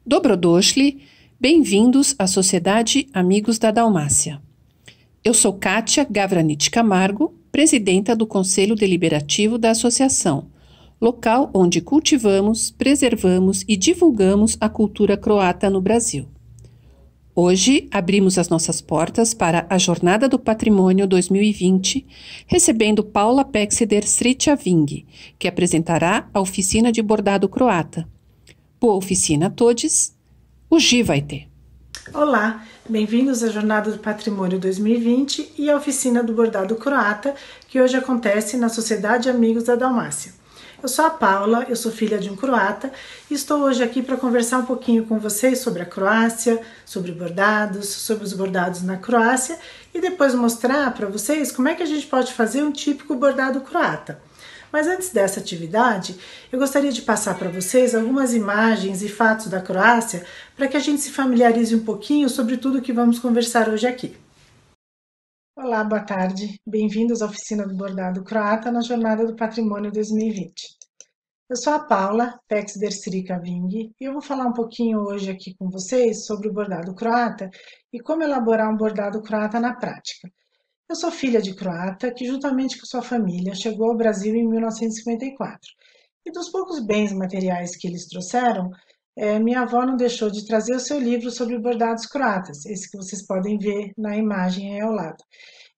Dobrodošli, bem-vindos à Sociedade Amigos da Dalmácia. Eu sou Kátia Gavranic Camargo, presidenta do Conselho Deliberativo da Associação, local onde cultivamos, preservamos e divulgamos a cultura croata no Brasil. Hoje, abrimos as nossas portas para a Jornada do Patrimônio 2020, recebendo Paula Peksider Stričaving, que apresentará a oficina de bordado croata. Boa oficina a todos, uživajte! Olá, bem-vindos à Jornada do Patrimônio 2020 e à oficina do bordado croata, que hoje acontece na Sociedade Amigos da Dalmácia. Eu sou a Paula, eu sou filha de um croata e estou hoje aqui para conversar um pouquinho com vocês sobre a Croácia, sobre bordados, sobre os bordados na Croácia e depois mostrar para vocês como é que a gente pode fazer um típico bordado croata. Mas antes dessa atividade, eu gostaria de passar para vocês algumas imagens e fatos da Croácia para que a gente se familiarize um pouquinho sobre tudo que vamos conversar hoje aqui. Olá, boa tarde. Bem-vindos à oficina do bordado croata na Jornada do Patrimônio 2020. Eu sou a Paula Peksider Stričaving e eu vou falar um pouquinho hoje aqui com vocês sobre o bordado croata e como elaborar um bordado croata na prática. Eu sou filha de croata que, juntamente com sua família, chegou ao Brasil em 1954. E dos poucos bens materiais que eles trouxeram, minha avó não deixou de trazer o seu livro sobre bordados croatas, esse que vocês podem ver na imagem aí ao lado.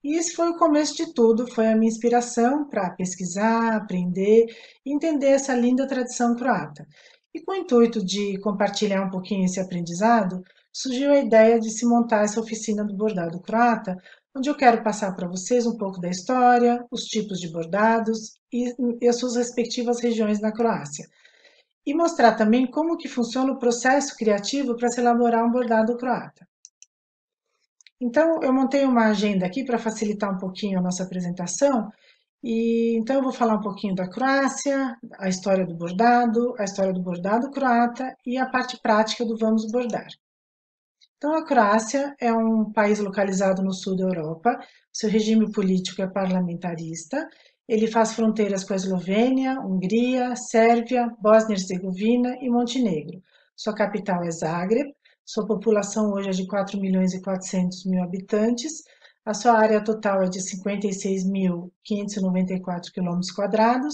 E esse foi o começo de tudo, foi a minha inspiração para pesquisar, aprender e entender essa linda tradição croata. E com o intuito de compartilhar um pouquinho esse aprendizado, surgiu a ideia de se montar essa oficina do bordado croata, onde eu quero passar para vocês um pouco da história, os tipos de bordados e as suas respectivas regiões na Croácia. E mostrar também como que funciona o processo criativo para se elaborar um bordado croata. Então, eu montei uma agenda aqui para facilitar um pouquinho a nossa apresentação. E então eu vou falar um pouquinho da Croácia, a história do bordado croata e a parte prática do Vamos Bordar. Então, a Croácia é um país localizado no sul da Europa, seu regime político é parlamentarista, ele faz fronteiras com a Eslovênia, Hungria, Sérvia, Bósnia-Herzegovina e Montenegro. Sua capital é Zagreb, sua população hoje é de 4 milhões e 400 mil habitantes, a sua área total é de 56.594 km²,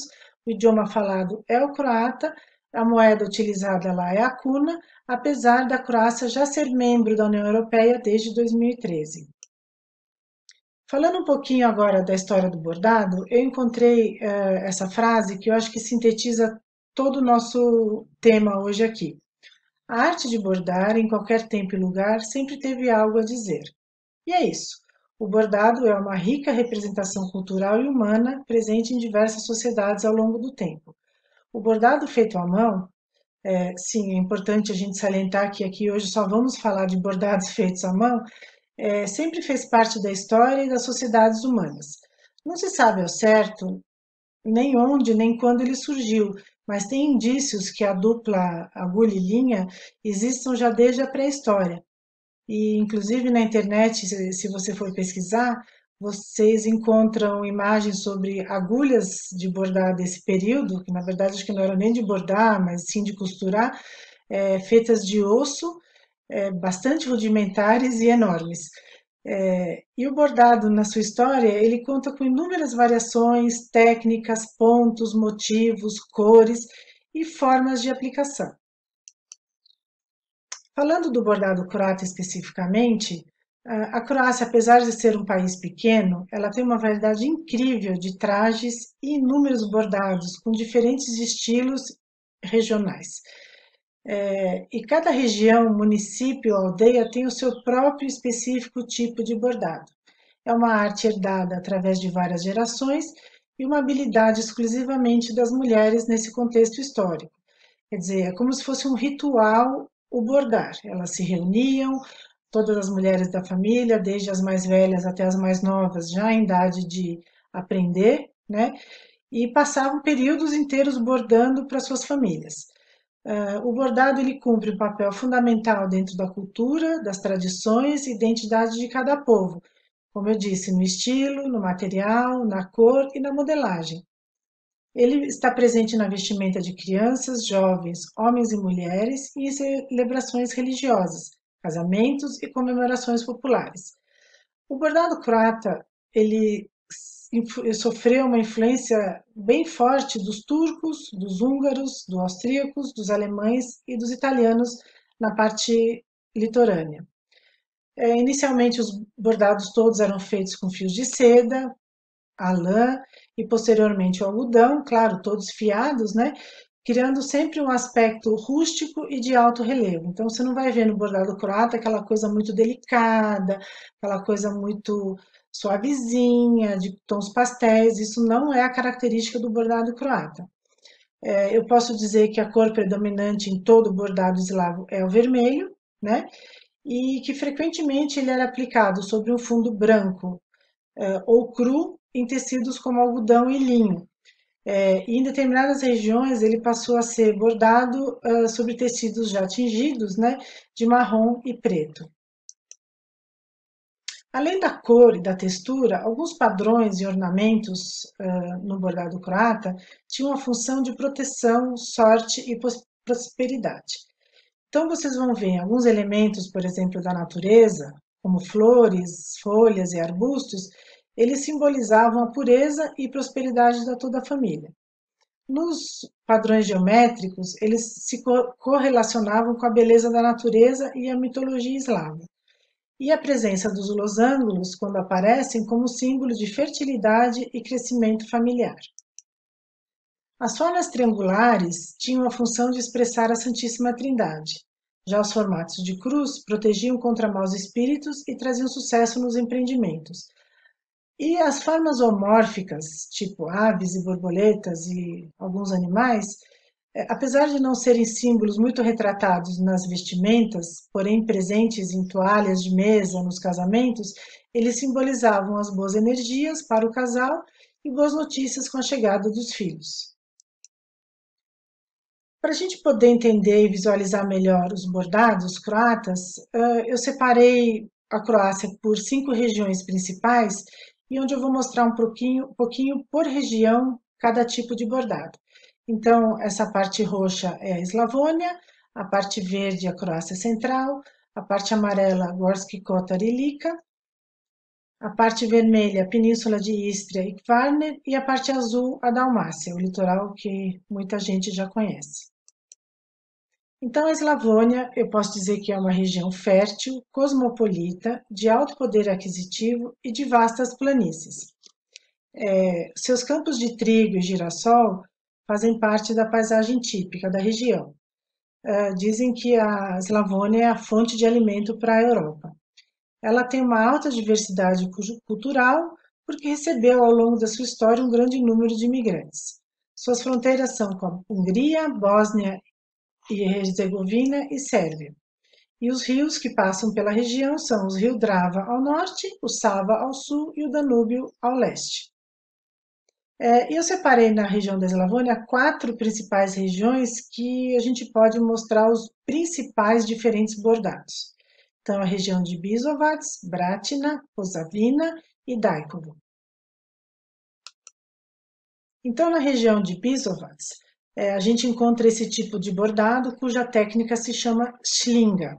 o idioma falado é o croata, a moeda utilizada lá é a kuna, apesar da Croácia já ser membro da União Europeia desde 2013. Falando um pouquinho agora da história do bordado, eu encontrei essa frase que eu acho que sintetiza todo o nosso tema hoje aqui. A arte de bordar, em qualquer tempo e lugar, sempre teve algo a dizer. E é isso. O bordado é uma rica representação cultural e humana presente em diversas sociedades ao longo do tempo. O bordado feito à mão, sim, é importante a gente salientar que aqui hoje só vamos falar de bordados feitos à mão, sempre fez parte da história e das sociedades humanas. Não se sabe ao certo nem onde, nem quando ele surgiu, mas tem indícios que a dupla agulha e linha existam já desde a pré-história. E, inclusive, na internet, se você for pesquisar, vocês encontram imagens sobre agulhas de bordar desse período, que na verdade acho que não eram nem de bordar, mas sim de costurar, feitas de osso, bastante rudimentares e enormes. E o bordado, na sua história, ele conta com inúmeras variações, técnicas, pontos, motivos, cores e formas de aplicação. Falando do bordado croata especificamente, a Croácia, apesar de ser um país pequeno, ela tem uma variedade incrível de trajes e inúmeros bordados com diferentes estilos regionais. E cada região, município, aldeia tem o seu próprio específico tipo de bordado. É uma arte herdada através de várias gerações e uma habilidade exclusivamente das mulheres nesse contexto histórico. Quer dizer, é como se fosse um ritual o bordar. Elas se reuniam, todas as mulheres da família, desde as mais velhas até as mais novas, já em idade de aprender, né? E passavam períodos inteiros bordando para suas famílias. O bordado ele cumpre um papel fundamental dentro da cultura, das tradições e identidade de cada povo, como eu disse, no estilo, no material, na cor e na modelagem. Ele está presente na vestimenta de crianças, jovens, homens e mulheres e em celebrações religiosas, casamentos e comemorações populares. O bordado croata, ele sofreu uma influência bem forte dos turcos, dos húngaros, dos austríacos, dos alemães e dos italianos na parte litorânea. Inicialmente, os bordados todos eram feitos com fios de seda, a lã e posteriormente o algodão, claro, todos fiados, né? Criando sempre um aspecto rústico e de alto relevo. Então, você não vai ver no bordado croata aquela coisa muito delicada, aquela coisa muito suavezinha, de tons pastéis. Isso não é a característica do bordado croata. Eu posso dizer que a cor predominante em todo o bordado eslavo é o vermelho, né? E que frequentemente ele era aplicado sobre um fundo branco ou cru em tecidos como algodão e linho. E em determinadas regiões ele passou a ser bordado sobre tecidos já tingidos, né, de marrom e preto. Além da cor e da textura, alguns padrões e ornamentos no bordado croata tinham a função de proteção, sorte e prosperidade. Então vocês vão ver alguns elementos, por exemplo, da natureza, como flores, folhas e arbustos, eles simbolizavam a pureza e prosperidade da toda a família. Nos padrões geométricos, eles se correlacionavam com a beleza da natureza e a mitologia eslava. E a presença dos losângulos, quando aparecem, como símbolo de fertilidade e crescimento familiar. As formas triangulares tinham a função de expressar a Santíssima Trindade. Já os formatos de cruz protegiam contra maus espíritos e traziam sucesso nos empreendimentos. E as formas homórficas, tipo aves e borboletas e alguns animais, apesar de não serem símbolos muito retratados nas vestimentas, porém presentes em toalhas de mesa nos casamentos, eles simbolizavam as boas energias para o casal e boas notícias com a chegada dos filhos. Para a gente poder entender e visualizar melhor os bordados croatas, eu separei a Croácia por 5 regiões principais e onde eu vou mostrar um pouquinho por região cada tipo de bordado. Então, essa parte roxa é a Eslavônia, a parte verde a Croácia Central, a parte amarela Gorski Kotar e Lika, a parte vermelha a Península de Istria e Kvarner e a parte azul a Dalmácia, o litoral que muita gente já conhece. Então, a Eslavônia, eu posso dizer que é uma região fértil, cosmopolita, de alto poder aquisitivo e de vastas planícies. Seus campos de trigo e girassol fazem parte da paisagem típica da região. Dizem que a Eslavônia é a fonte de alimento para a Europa. Ela tem uma alta diversidade cultural porque recebeu ao longo da sua história um grande número de imigrantes. Suas fronteiras são com a Hungria, Bósnia e Herzegovina e Sérvia. E os rios que passam pela região são os rios Drava ao norte, o Sava ao sul e o Danúbio ao leste. E eu separei na região da Eslavônia 4 principais regiões que a gente pode mostrar os principais diferentes bordados. Então, a região de Bizovac, Bratina, Posavina e Dajkovo. Então, na região de Bizovac, a gente encontra esse tipo de bordado cuja técnica se chama schlinga.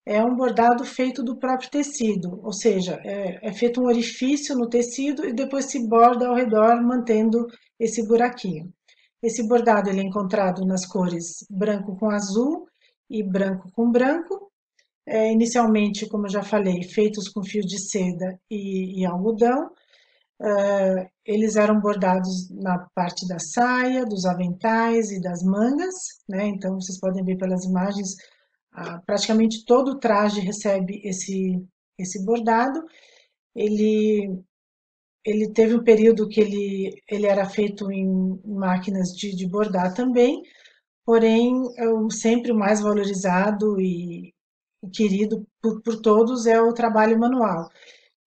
É um bordado feito do próprio tecido, ou seja, é feito um orifício no tecido e depois se borda ao redor, mantendo esse buraquinho. Esse bordado ele é encontrado nas cores branco com azul e branco com branco. Inicialmente, como eu já falei, feitos com fio de seda e algodão. Eles eram bordados na parte da saia, dos aventais e das mangas, né? Então, vocês podem ver pelas imagens, praticamente todo o traje recebe esse bordado. Ele teve um período que ele era feito em máquinas de bordar também, porém, sempre o mais valorizado e querido por todos é o trabalho manual.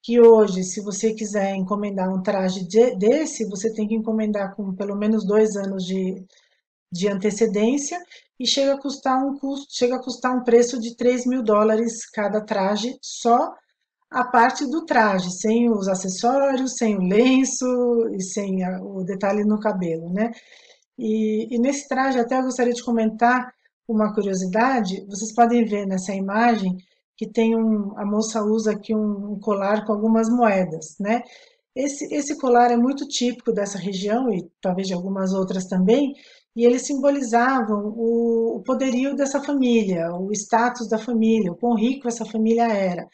Que hoje, se você quiser encomendar um traje desse, você tem que encomendar com pelo menos 2 anos de antecedência e chega a custar um preço de $3.000 cada traje, só a parte do traje, sem os acessórios, sem o lenço e sem o detalhe no cabelo, né? E nesse traje até eu gostaria de comentar uma curiosidade. Vocês podem ver nessa imagem que tem a moça usa aqui um colar com algumas moedas, né? Esse colar é muito típico dessa região e talvez de algumas outras também, e eles simbolizavam o poderio dessa família, o status da família, o quão rico essa família era.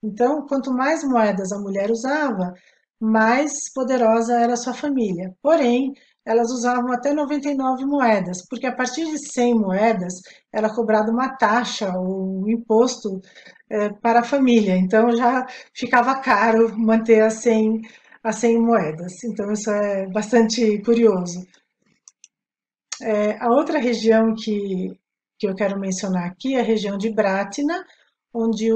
Então, quanto mais moedas a mulher usava, mais poderosa era a sua família. Porém, elas usavam até 99 moedas, porque a partir de 100 moedas era cobrada uma taxa ou um imposto para a família. Então, já ficava caro manter as 100 moedas. Então, isso é bastante curioso. A outra região que eu quero mencionar aqui é a região de Bratna, onde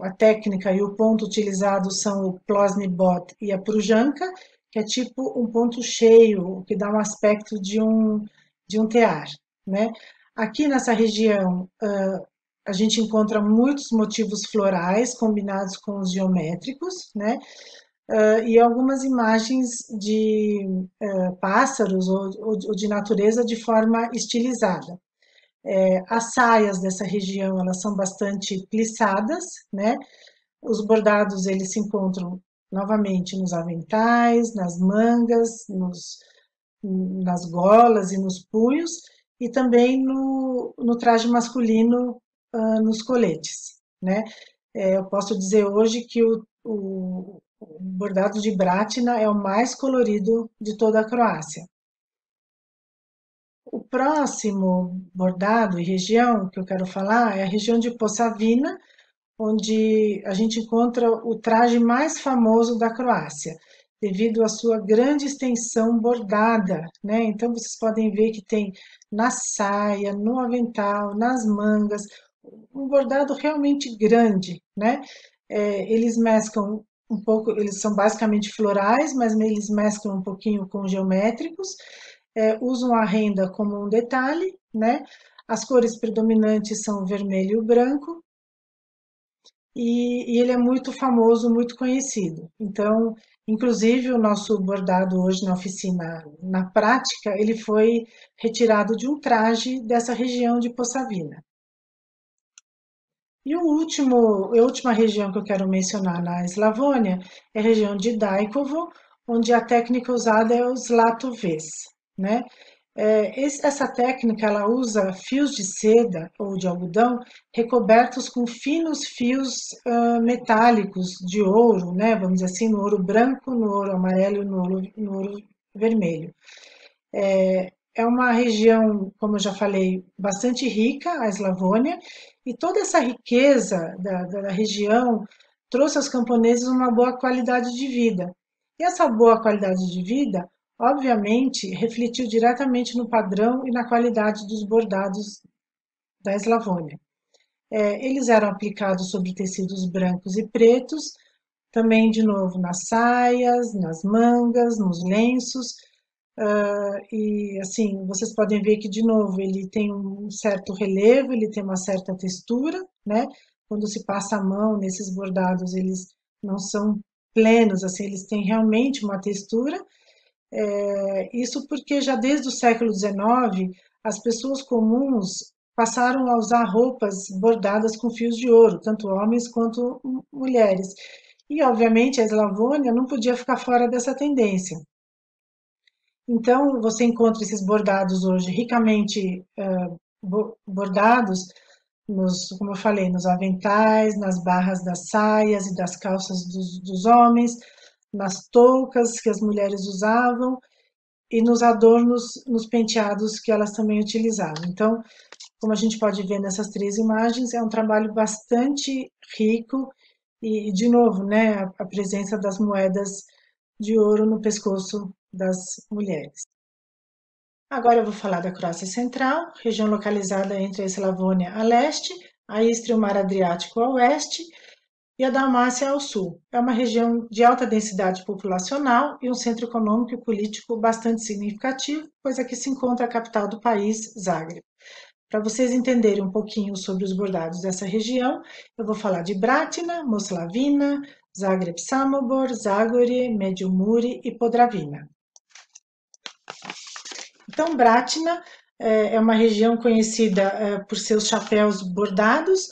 a técnica e o ponto utilizado são o Plosny-Bot e a Prujanka, que é tipo um ponto cheio, que dá um aspecto de um tear, né? Aqui nessa região, a gente encontra muitos motivos florais combinados com os geométricos, né? E algumas imagens de pássaros ou de natureza de forma estilizada. As saias dessa região elas são bastante plissadas, né? Os bordados eles se encontram novamente nos aventais, nas mangas, nas golas e nos punhos, e também no traje masculino, nos coletes, né? Eu posso dizer hoje que o bordado de Bratna é o mais colorido de toda a Croácia. O próximo bordado e região que eu quero falar é a região de Posavina, onde a gente encontra o traje mais famoso da Croácia, devido à sua grande extensão bordada, né? Então vocês podem ver que tem na saia, no avental, nas mangas, um bordado realmente grande, né? Eles mesclam um pouco, eles são basicamente florais, mas eles mesclam um pouquinho com geométricos, usam a renda como um detalhe, né? As cores predominantes são o vermelho e o branco, e ele é muito famoso, muito conhecido. Então, inclusive, o nosso bordado hoje na oficina, na prática, ele foi retirado de um traje dessa região de Posavina. E a última região que eu quero mencionar na Eslavônia é a região de Dajkovo, onde a técnica usada é o Zlatovez, né? Essa técnica ela usa fios de seda ou de algodão recobertos com finos fios metálicos de ouro, né? Vamos dizer assim, no ouro branco, no ouro amarelo e no ouro vermelho. É uma região, como eu já falei, bastante rica, a Eslavônia, e toda essa riqueza da região trouxe aos camponeses uma boa qualidade de vida. E essa boa qualidade de vida, obviamente, refletiu diretamente no padrão e na qualidade dos bordados da Eslavônia. Eles eram aplicados sobre tecidos brancos e pretos, também, de novo, nas saias, nas mangas, nos lenços, e assim, vocês podem ver que, de novo, ele tem um certo relevo, ele tem uma certa textura, né? Quando se passa a mão nesses bordados, eles não são plenos, assim, eles têm realmente uma textura. Isso porque já desde o século XIX, as pessoas comuns passaram a usar roupas bordadas com fios de ouro, tanto homens quanto mulheres. E, obviamente, a Eslavônia não podia ficar fora dessa tendência. Então, você encontra esses bordados hoje ricamente bordados, como eu falei, nos aventais, nas barras das saias e das calças dos homens, nas toucas que as mulheres usavam e nos adornos, nos penteados que elas também utilizavam. Então, como a gente pode ver nessas três imagens, é um trabalho bastante rico e de novo, né, a presença das moedas de ouro no pescoço das mulheres. Agora eu vou falar da Croácia Central, região localizada entre a Eslavônia a leste, a Istria e o Mar Adriático a oeste e a Dalmácia ao sul. É uma região de alta densidade populacional e um centro econômico e político bastante significativo, pois aqui se encontra a capital do país, Zagreb. Para vocês entenderem um pouquinho sobre os bordados dessa região, eu vou falar de Bratina, Moslavina, Zagreb Samobor, Zagorje, Međimurje e Podravina. Então, Bratina é uma região conhecida por seus chapéus bordados,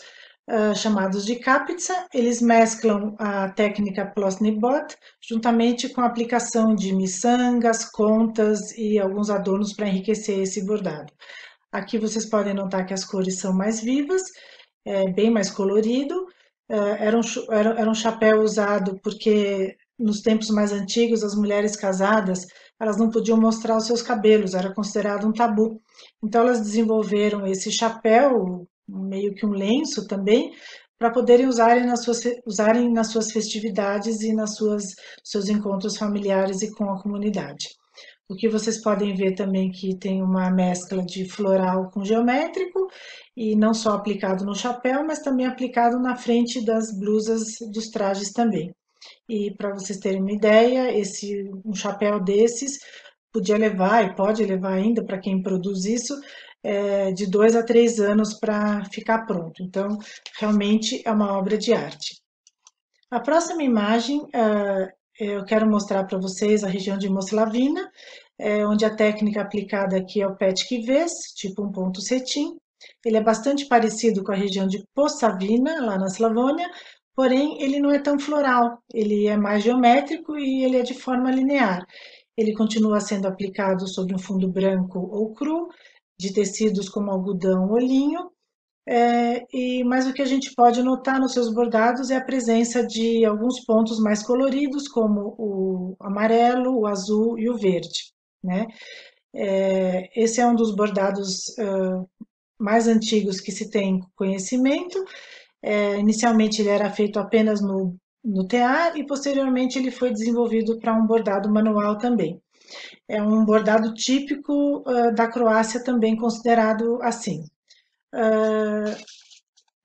chamados de kapitsa. Eles mesclam a técnica Plosnibot juntamente com a aplicação de miçangas, contas e alguns adornos para enriquecer esse bordado. Aqui vocês podem notar que as cores são mais vivas, bem mais colorido. Era um chapéu usado porque nos tempos mais antigos as mulheres casadas elas não podiam mostrar os seus cabelos, era considerado um tabu. Então elas desenvolveram esse chapéu, meio que um lenço também, para poderem usarem nas suas festividades e seus encontros familiares e com a comunidade. O que vocês podem ver também que tem uma mescla de floral com geométrico, e não só aplicado no chapéu, mas também aplicado na frente das blusas dos trajes também. E para vocês terem uma ideia, um chapéu desses podia levar e pode levar ainda para quem produz isso de 2 a 3 anos para ficar pronto. Então, realmente é uma obra de arte. A próxima imagem eu quero mostrar para vocês a região de Moslavina, onde a técnica aplicada aqui é o Petkives, tipo um ponto cetim. Ele é bastante parecido com a região de Posavina, lá na Eslavônia, porém ele não é tão floral, ele é mais geométrico e ele é de forma linear. Ele continua sendo aplicado sobre um fundo branco ou cru, de tecidos como algodão ou linho, mas o que a gente pode notar nos seus bordados é a presença de alguns pontos mais coloridos, como o amarelo, o azul e o verde, né? Esse é um dos bordados mais antigos que se tem conhecimento. Inicialmente ele era feito apenas no tear e posteriormente ele foi desenvolvido para um bordado manual também. É um bordado típico da Croácia também considerado assim.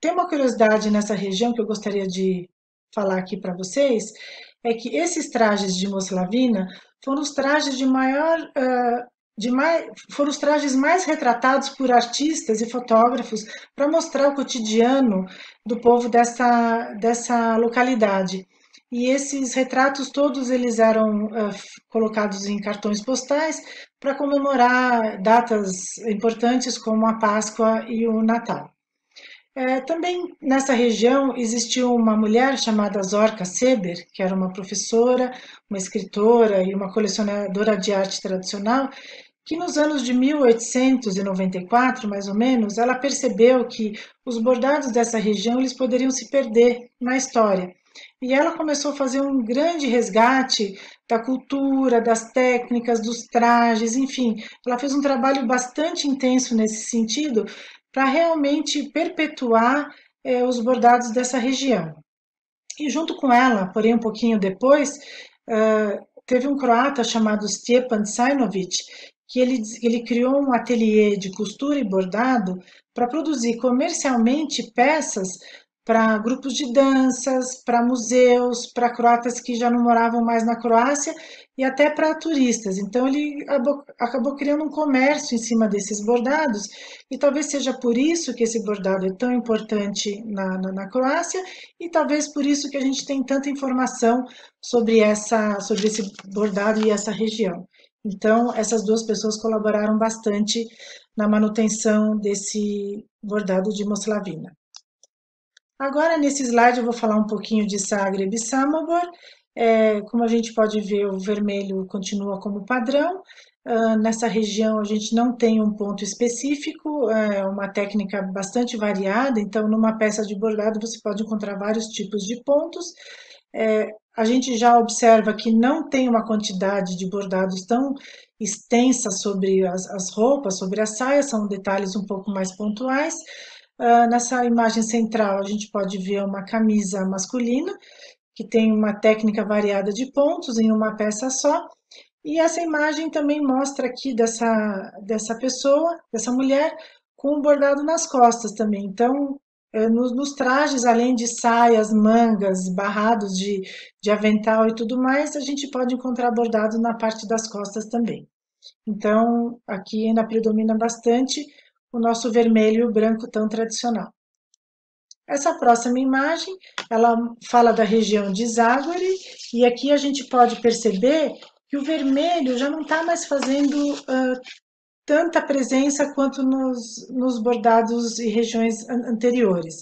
Tem uma curiosidade nessa região que eu gostaria de falar aqui para vocês, é que esses trajes de Moslavina foram os trajes foram os trajes mais retratados por artistas e fotógrafos para mostrar o cotidiano do povo dessa localidade. E esses retratos todos eles eram colocados em cartões postais para comemorar datas importantes como a Páscoa e o Natal. Também nessa região existiu uma mulher chamada Zorka Seber, que era uma professora, uma escritora e uma colecionadora de arte tradicional, que nos anos de 1894, mais ou menos, ela percebeu que os bordados dessa região eles poderiam se perder na história. E ela começou a fazer um grande resgate da cultura, das técnicas, dos trajes, enfim. Ela fez um trabalho bastante intenso nesse sentido para realmente perpetuar os bordados dessa região. E junto com ela, porém um pouquinho depois, teve um croata chamado Stjepan Sajnović, que ele criou um ateliê de costura e bordado para produzir comercialmente peças para grupos de danças, para museus, para croatas que já não moravam mais na Croácia e até para turistas. Então ele acabou criando um comércio em cima desses bordados e talvez seja por isso que esse bordado é tão importante na Croácia e talvez por isso que a gente tem tanta informação sobre esse bordado e essa região. Então essas duas pessoas colaboraram bastante na manutenção desse bordado de Moslavina. Agora, nesse slide, eu vou falar um pouquinho de Zagreb e Samobor. Como a gente pode ver, o vermelho continua como padrão. Nessa região, a gente não tem um ponto específico, é uma técnica bastante variada. Então, numa peça de bordado, você pode encontrar vários tipos de pontos. A gente já observa que não tem uma quantidade de bordados tão extensa sobre as roupas, sobre as saias, são detalhes um pouco mais pontuais. Nessa imagem central, a gente pode ver uma camisa masculina, que tem uma técnica variada de pontos em uma peça só. E essa imagem também mostra aqui dessa pessoa, dessa mulher, com um bordado nas costas também. Então, nos trajes, além de saias, mangas, barrados de avental e tudo mais, a gente pode encontrar bordado na parte das costas também. Então, aqui ainda predomina bastante o nosso vermelho e o branco tão tradicional. Essa próxima imagem, ela fala da região de Zagori, e aqui a gente pode perceber que o vermelho já não está mais fazendo tanta presença quanto nos bordados e regiões anteriores.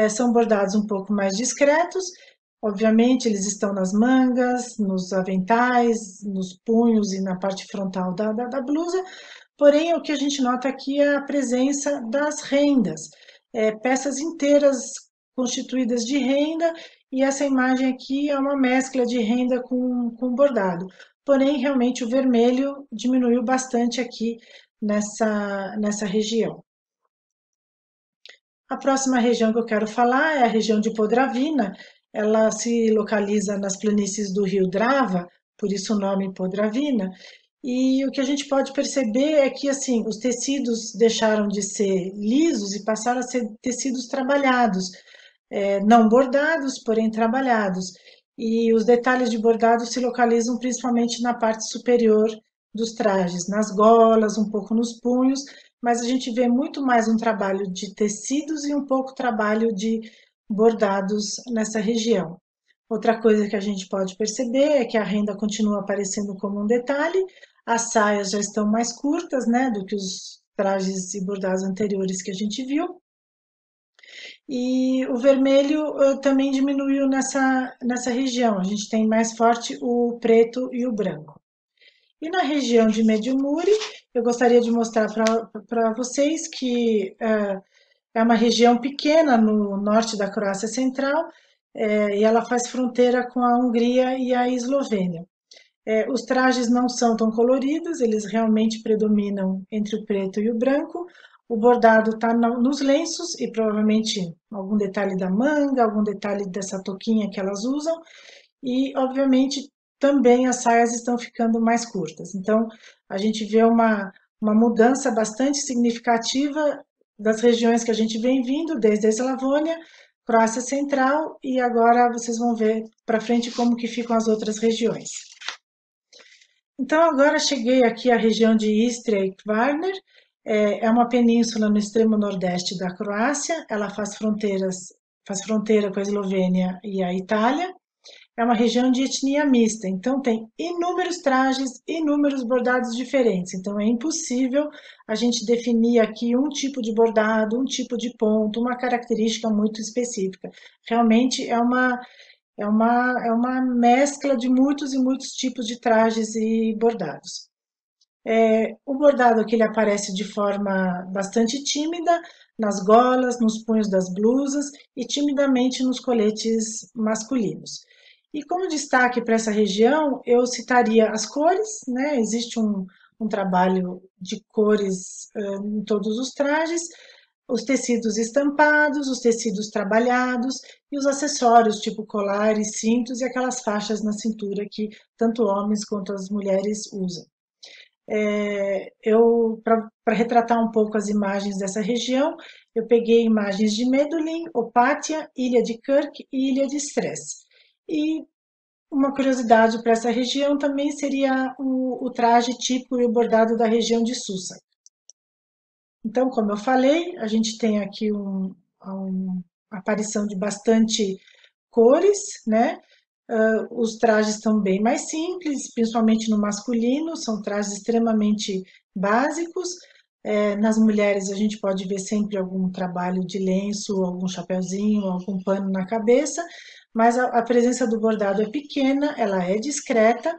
São bordados um pouco mais discretos, obviamente eles estão nas mangas, nos aventais, nos punhos e na parte frontal da blusa, porém o que a gente nota aqui é a presença das rendas, peças inteiras constituídas de renda, e essa imagem aqui é uma mescla de renda com bordado. Porém, realmente o vermelho diminuiu bastante aqui nessa região. A próxima região que eu quero falar é a região de Podravina. Ela se localiza nas planícies do rio Drava, por isso o nome Podravina. E o que a gente pode perceber é que assim, os tecidos deixaram de ser lisos e passaram a ser tecidos trabalhados, não bordados, porém trabalhados. E os detalhes de bordado se localizam principalmente na parte superior dos trajes, nas golas, um pouco nos punhos, mas a gente vê muito mais um trabalho de tecidos e um pouco trabalho de bordados nessa região. Outra coisa que a gente pode perceber é que a renda continua aparecendo como um detalhe, as saias já estão mais curtas, né, do que os trajes e bordados anteriores que a gente viu. E o vermelho também diminuiu nessa região, a gente tem mais forte o preto e o branco. E na região de Medjugorje, eu gostaria de mostrar para vocês que é uma região pequena no norte da Croácia Central, e ela faz fronteira com a Hungria e a Eslovênia. Os trajes não são tão coloridos, eles realmente predominam entre o preto e o branco. O bordado está nos lenços e provavelmente algum detalhe da manga, algum detalhe dessa touquinha que elas usam. E, obviamente, também as saias estão ficando mais curtas. Então, a gente vê uma mudança bastante significativa das regiões que a gente vem vindo, desde a Eslavônia, Croácia Central, e agora vocês vão ver para frente como que ficam as outras regiões. Então, agora cheguei aqui à região de Istria e Kvarner, é uma península no extremo nordeste da Croácia, ela faz fronteira com a Eslovênia e a Itália. É uma região de etnia mista, então tem inúmeros trajes, inúmeros bordados diferentes. Então é impossível a gente definir aqui um tipo de bordado, um tipo de ponto, uma característica muito específica. Realmente é uma mescla de muitos e muitos tipos de trajes e bordados. O bordado aqui ele aparece de forma bastante tímida, nas golas, nos punhos das blusas e timidamente nos coletes masculinos. E como destaque para essa região, eu citaria as cores, né? Existe um trabalho de cores em todos os trajes, os tecidos estampados, os tecidos trabalhados e os acessórios, tipo colares, cintos e aquelas faixas na cintura que tanto homens quanto as mulheres usam. Para retratar um pouco as imagens dessa região, eu peguei imagens de Medulin, Opátia, Ilha de Kirk e Ilha de Stress. E uma curiosidade para essa região também seria o traje típico e o bordado da região de Susa. Então, como eu falei, a gente tem aqui uma aparição de bastante cores, né? Os trajes estão bem mais simples, principalmente no masculino, são trajes extremamente básicos. Nas mulheres a gente pode ver sempre algum trabalho de lenço, algum chapéuzinho, algum pano na cabeça, mas a presença do bordado é pequena, ela é discreta.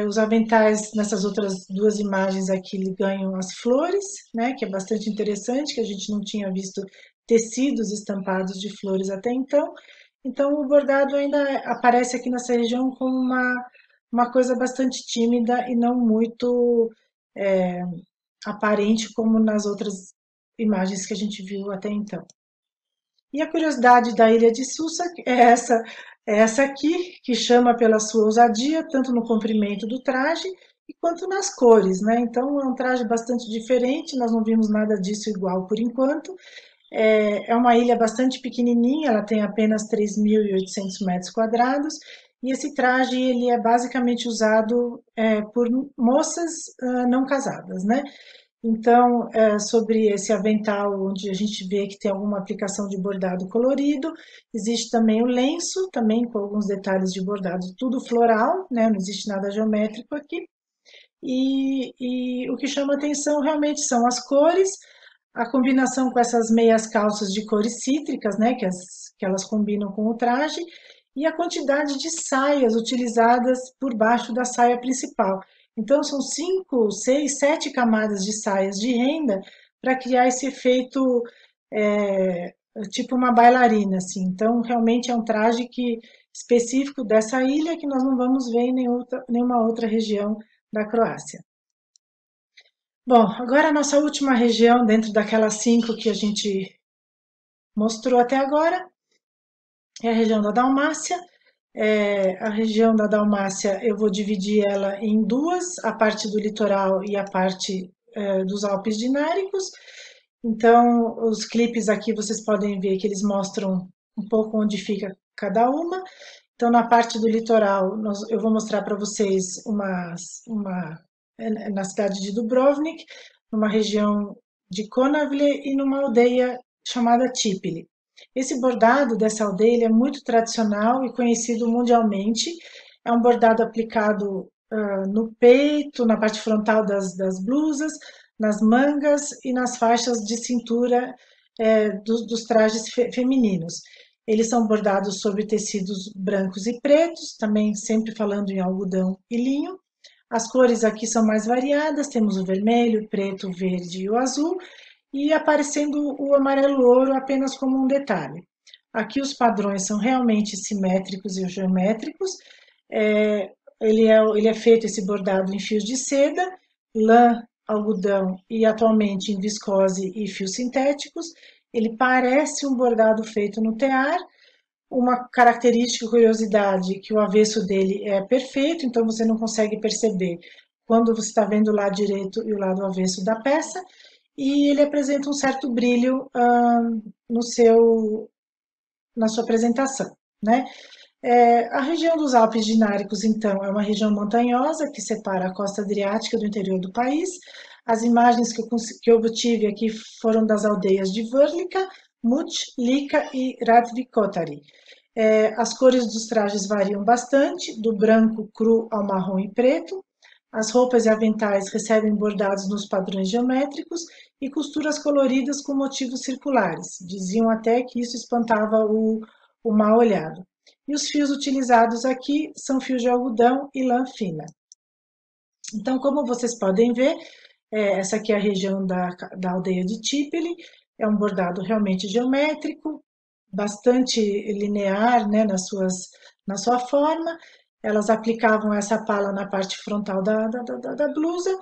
Os aventais nessas outras duas imagens aqui ganham as flores, né, que é bastante interessante, que a gente não tinha visto tecidos estampados de flores até então. Então, o bordado ainda aparece aqui nessa região como uma coisa bastante tímida e não muito aparente como nas outras imagens que a gente viu até então. E a curiosidade da ilha de Susa é essa aqui, que chama pela sua ousadia, tanto no comprimento do traje quanto nas cores, né? Então, é um traje bastante diferente, nós não vimos nada disso igual por enquanto. É uma ilha bastante pequenininha, ela tem apenas 3.800 metros quadrados, e esse traje ele é basicamente usado por moças não casadas, né? Então, sobre esse avental, onde a gente vê que tem alguma aplicação de bordado colorido, existe também o lenço, também com alguns detalhes de bordado, tudo floral, né? Não existe nada geométrico aqui. E o que chama atenção realmente são as cores, a combinação com essas meias calças de cores cítricas, né? Que elas combinam com o traje, e a quantidade de saias utilizadas por baixo da saia principal. Então, são 5, 6, 7 camadas de saias de renda para criar esse efeito é, tipo uma bailarina, assim. Então, realmente é um traje específico dessa ilha que nós não vamos ver em nenhuma outra região da Croácia. Bom, agora a nossa última região, dentro daquelas 5 que a gente mostrou até agora, é a região da Dalmácia. A região da Dalmácia eu vou dividir ela em duas, a parte do litoral e a parte dos Alpes Dináricos. Então, os clipes aqui vocês podem ver que eles mostram um pouco onde fica cada uma. Então, na parte do litoral, eu vou mostrar para vocês na cidade de Dubrovnik, numa região de Konavle e numa aldeia chamada Tipili. Esse bordado dessa aldeia é muito tradicional e conhecido mundialmente. É um bordado aplicado no peito, na parte frontal das blusas, nas mangas e nas faixas de cintura dos trajes femininos. Eles são bordados sobre tecidos brancos e pretos, também sempre falando em algodão e linho. As cores aqui são mais variadas, temos o vermelho, o preto, o verde e o azul, e aparecendo o amarelo ouro apenas como um detalhe. Aqui os padrões são realmente simétricos e geométricos. Ele é feito esse bordado em fios de seda, lã, algodão e atualmente em viscose e fios sintéticos. Ele parece um bordado feito no tear. Uma característica, curiosidade, que o avesso dele é perfeito, então você não consegue perceber quando você está vendo o lado direito e o lado avesso da peça, e ele apresenta um certo brilho na sua apresentação, né? A região dos Alpes Dináricos, então, é uma região montanhosa que separa a costa adriática do interior do país. As imagens que eu obtive aqui foram das aldeias de Vrlica, Muc, Lica e Radvikotari. As cores dos trajes variam bastante, do branco cru ao marrom e preto. As roupas e aventais recebem bordados nos padrões geométricos e costuras coloridas com motivos circulares. Diziam até que isso espantava o mal olhado. E os fios utilizados aqui são fios de algodão e lã fina. Então, como vocês podem ver, essa aqui é a região da aldeia de Tipili. É um bordado realmente geométrico, bastante linear, né, na sua forma. Elas aplicavam essa pala na parte frontal da blusa,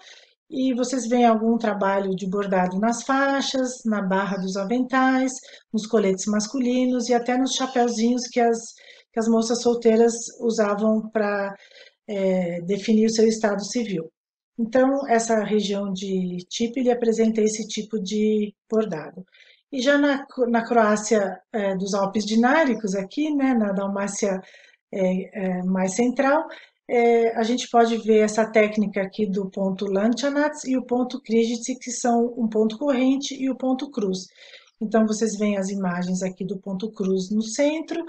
e vocês veem algum trabalho de bordado nas faixas, na barra dos aventais, nos coletes masculinos e até nos chapéuzinhos que as moças solteiras usavam para definir o seu estado civil. Então, essa região de Tipili apresenta esse tipo de bordado. E já na Croácia dos Alpes Dináricos, aqui, né, na Dalmácia mais central, a gente pode ver essa técnica aqui do ponto Lančanac e o ponto Križice, que são um ponto corrente e o ponto cruz. Então, vocês veem as imagens aqui do ponto cruz no centro,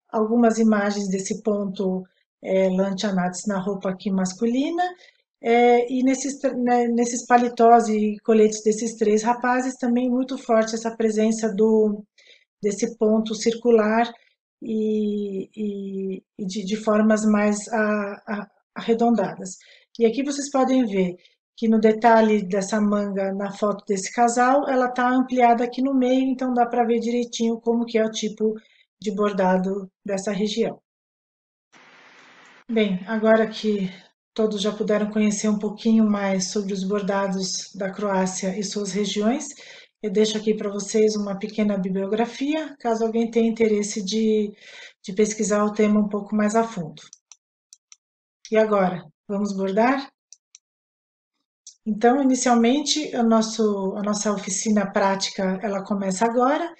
algumas imagens desse ponto Lančanac na roupa aqui masculina, e nesses paletós e coletes desses três rapazes, também muito forte essa presença desse ponto circular e de formas mais arredondadas. E aqui vocês podem ver que no detalhe dessa manga, na foto desse casal, ela está ampliada aqui no meio, então dá para ver direitinho como que é o tipo de bordado dessa região. Bem, agora que todos já puderam conhecer um pouquinho mais sobre os bordados da Croácia e suas regiões, eu deixo aqui para vocês uma pequena bibliografia, caso alguém tenha interesse de pesquisar o tema um pouco mais a fundo. E agora, vamos bordar? Então, inicialmente, a nossa oficina prática, ela começa agora.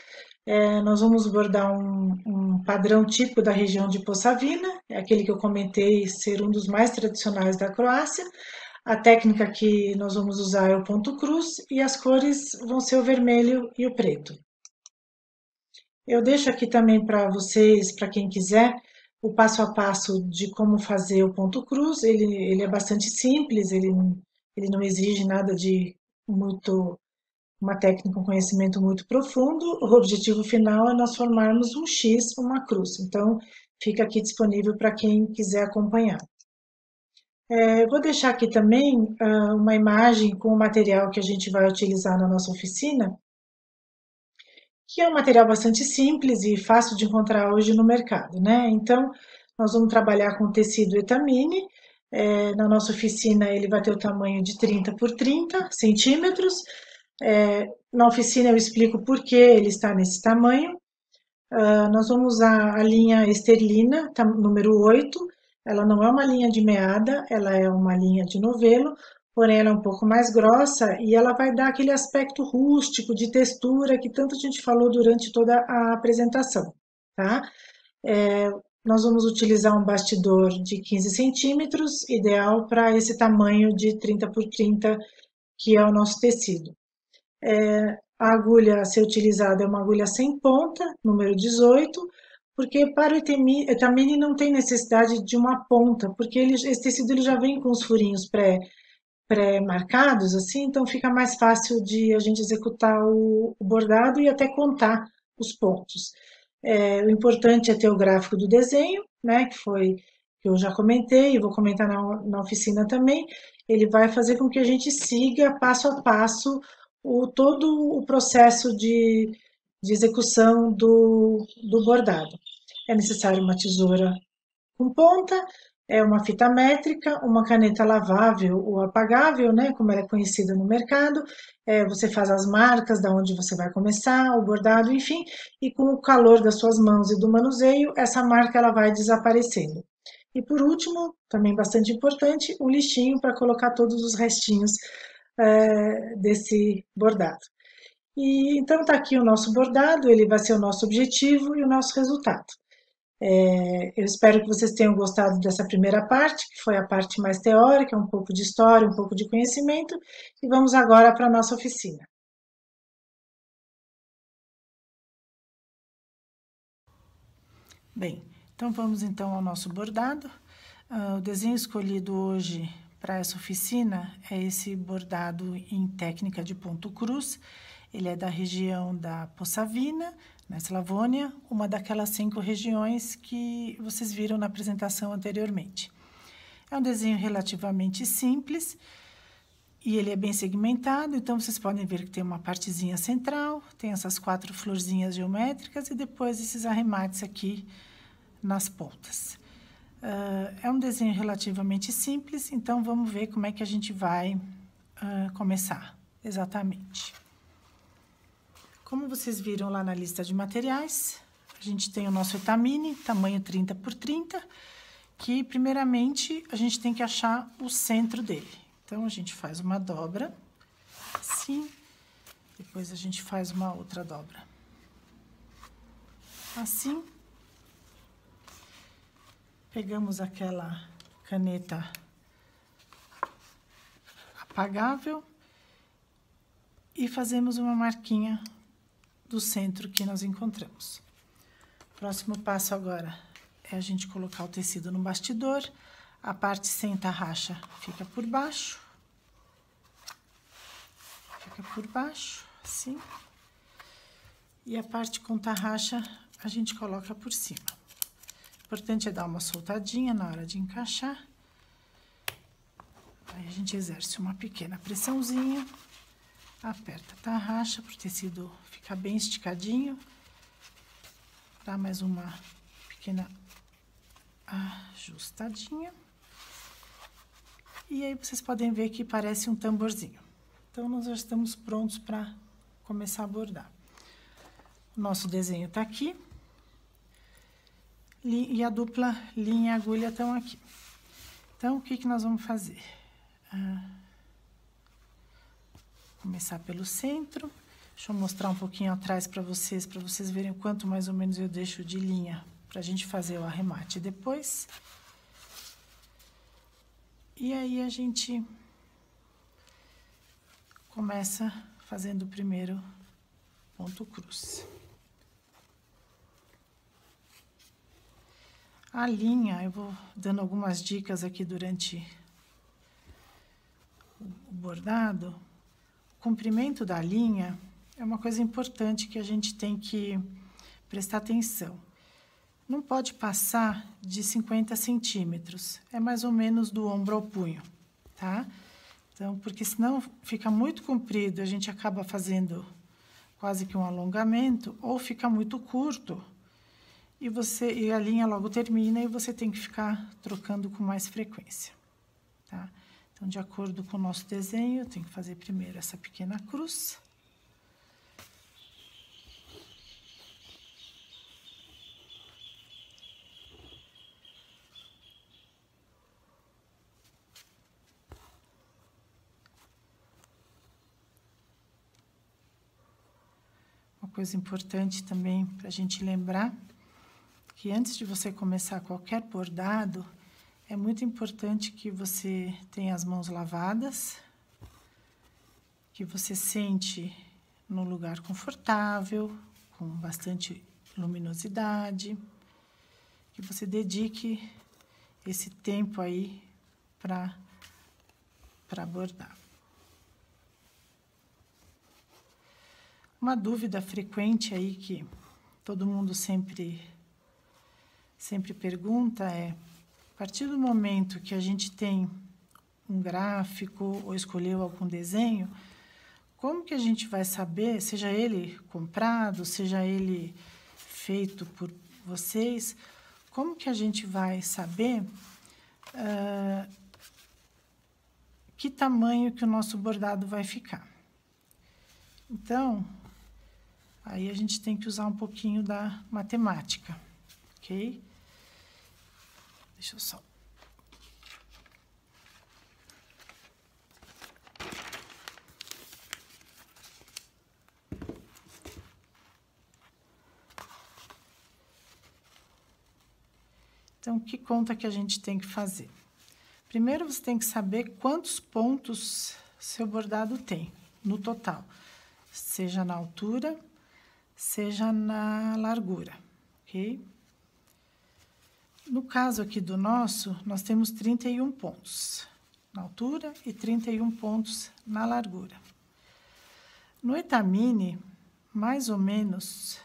Nós vamos bordar um padrão típico da região de Posavina, é aquele que eu comentei ser um dos mais tradicionais da Croácia. A técnica que nós vamos usar é o ponto cruz e as cores vão ser o vermelho e o preto. Eu deixo aqui também para vocês, para quem quiser, o passo a passo de como fazer o ponto cruz. Ele é bastante simples, ele não exige nada de muito, uma técnica, um conhecimento muito profundo. O objetivo final é nós formarmos um X, uma cruz. Então, fica aqui disponível para quem quiser acompanhar. Eu vou deixar aqui também uma imagem com o material que a gente vai utilizar na nossa oficina, que é um material bastante simples e fácil de encontrar hoje no mercado, né? Então, nós vamos trabalhar com tecido etamine. Na nossa oficina, ele vai ter o tamanho de 30 por 30 centímetros. Na oficina, eu explico por que ele está nesse tamanho. Nós vamos usar a linha esterlina, número 8. Ela não é uma linha de meada, ela é uma linha de novelo, porém ela é um pouco mais grossa e ela vai dar aquele aspecto rústico, de textura, que tanto a gente falou durante toda a apresentação, tá? Nós vamos utilizar um bastidor de 15 centímetros, ideal para esse tamanho de 30 por 30, que é o nosso tecido. A agulha a ser utilizada é uma agulha sem ponta, número 18, porque para o etamine não tem necessidade de uma ponta, porque esse tecido ele já vem com os furinhos pré-marcados, assim, então fica mais fácil de a gente executar o bordado e até contar os pontos. O importante é ter o gráfico do desenho, né, que eu já comentei e vou comentar na oficina também. Ele vai fazer com que a gente siga passo a passo todo o processo de execução do bordado. É necessário uma tesoura com ponta, uma fita métrica, uma caneta lavável ou apagável, né, como ela é conhecida no mercado. Você faz as marcas da onde você vai começar, o bordado, enfim, e com o calor das suas mãos e do manuseio, essa marca ela vai desaparecendo. E por último, também bastante importante, um lixinho para colocar todos os restinhos desse bordado. E então tá aqui o nosso bordado, ele vai ser o nosso objetivo e o nosso resultado. Eu espero que vocês tenham gostado dessa primeira parte, que foi a parte mais teórica, um pouco de história, um pouco de conhecimento, e vamos agora para a nossa oficina. Bem, então vamos então ao nosso bordado. O desenho escolhido hoje para essa oficina é esse bordado em técnica de ponto cruz. Ele é da região da Posavina, na Eslavônia, uma daquelas 5 regiões que vocês viram na apresentação anteriormente. É um desenho relativamente simples e ele é bem segmentado, então vocês podem ver que tem uma partezinha central, tem essas 4 florzinhas geométricas e depois esses arremates aqui nas pontas. É um desenho relativamente simples, então vamos ver como é que a gente vai começar exatamente. Como vocês viram lá na lista de materiais, a gente tem o nosso etamine, tamanho 30 por 30, que primeiramente a gente tem que achar o centro dele. Então, a gente faz uma dobra, assim, depois a gente faz uma outra dobra, assim. Pegamos aquela caneta apagável e fazemos uma marquinha do centro que nós encontramos. Próximo passo agora é a gente colocar o tecido no bastidor. A parte sem tarraxa fica por baixo. Fica por baixo, assim. E a parte com tarraxa a gente coloca por cima. O importante é dar uma soltadinha na hora de encaixar. Aí a gente exerce uma pequena pressãozinha. Aperta a tarraxa para o tecido ficar bem esticadinho. Dá mais uma pequena ajustadinha. E aí vocês podem ver que parece um tamborzinho. Então, nós já estamos prontos para começar a bordar. O nosso desenho tá aqui. E a dupla linha e agulha estão aqui. Então, o que que nós vamos fazer? Começar pelo centro. Deixa eu mostrar um pouquinho atrás para vocês verem o quanto mais ou menos eu deixo de linha para a gente fazer o arremate depois. E aí, a gente começa fazendo o primeiro ponto cruz. A linha, eu vou dando algumas dicas aqui durante o bordado. O comprimento da linha é uma coisa importante que a gente tem que prestar atenção. Não pode passar de 50 centímetros, é mais ou menos do ombro ao punho, tá? Então, porque senão fica muito comprido, a gente acaba fazendo quase que um alongamento, ou fica muito curto, e a linha logo termina e você tem que ficar trocando com mais frequência, tá? Então, de acordo com o nosso desenho, eu tenho que fazer primeiro essa pequena cruz. Uma coisa importante também para a gente lembrar que antes de você começar qualquer bordado, é muito importante que você tenha as mãos lavadas, que você sente num lugar confortável, com bastante luminosidade, que você dedique esse tempo aí para bordar. Uma dúvida frequente aí que todo mundo sempre pergunta é: a partir do momento que a gente tem um gráfico ou escolheu algum desenho, como que a gente vai saber, seja ele comprado, seja ele feito por vocês, como que a gente vai saber que tamanho que o nosso bordado vai ficar? Então, aí a gente tem que usar um pouquinho da matemática, ok? Deixa eu só... Então, que conta que a gente tem que fazer? Primeiro, você tem que saber quantos pontos seu bordado tem, no total. Seja na altura, seja na largura, ok? No caso aqui do nosso, nós temos 31 pontos na altura e 31 pontos na largura. No Etamine, mais ou menos,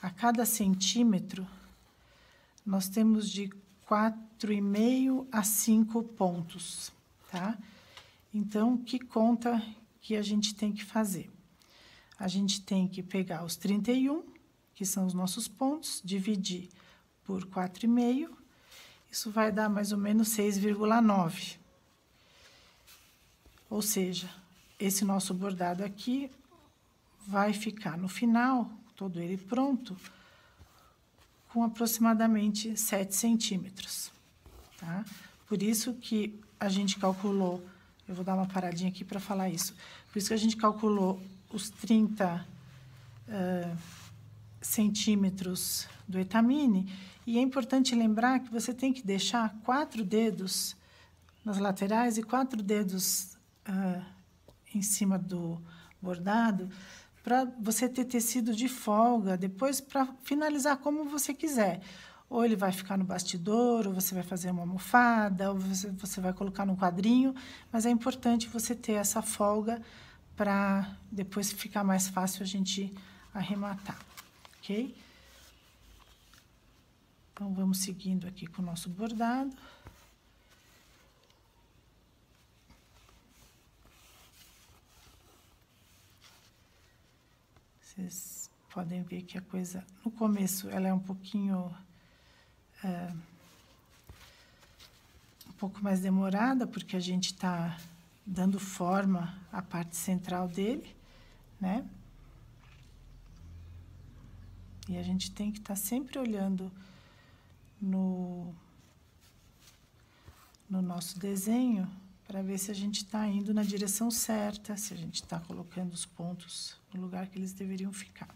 a cada centímetro, nós temos de 4,5 a 5 pontos, tá? Então, que conta que a gente tem que fazer? A gente tem que pegar os 31, que são os nossos pontos, dividir por 4,5, isso vai dar mais ou menos 6,9. Ou seja, esse nosso bordado aqui vai ficar no final, todo ele pronto, com aproximadamente 7 centímetros, tá? Por isso que a gente calculou, eu vou dar uma paradinha aqui para falar isso, por isso que a gente calculou os 30 centímetros do Etamine, e é importante lembrar que você tem que deixar 4 dedos nas laterais e 4 dedos em cima do bordado, para você ter tecido de folga, depois para finalizar como você quiser. Ou ele vai ficar no bastidor, ou você vai fazer uma almofada, ou você vai colocar num quadrinho, mas é importante você ter essa folga para depois ficar mais fácil a gente arrematar, ok? Então, vamos seguindo aqui com o nosso bordado. Vocês podem ver que a coisa, no começo, ela é um pouquinho, um pouco mais demorada, porque a gente está dando forma à parte central dele, né? E a gente tem que estar sempre olhando no nosso desenho para ver se a gente está indo na direção certa, se a gente está colocando os pontos no lugar que eles deveriam ficar.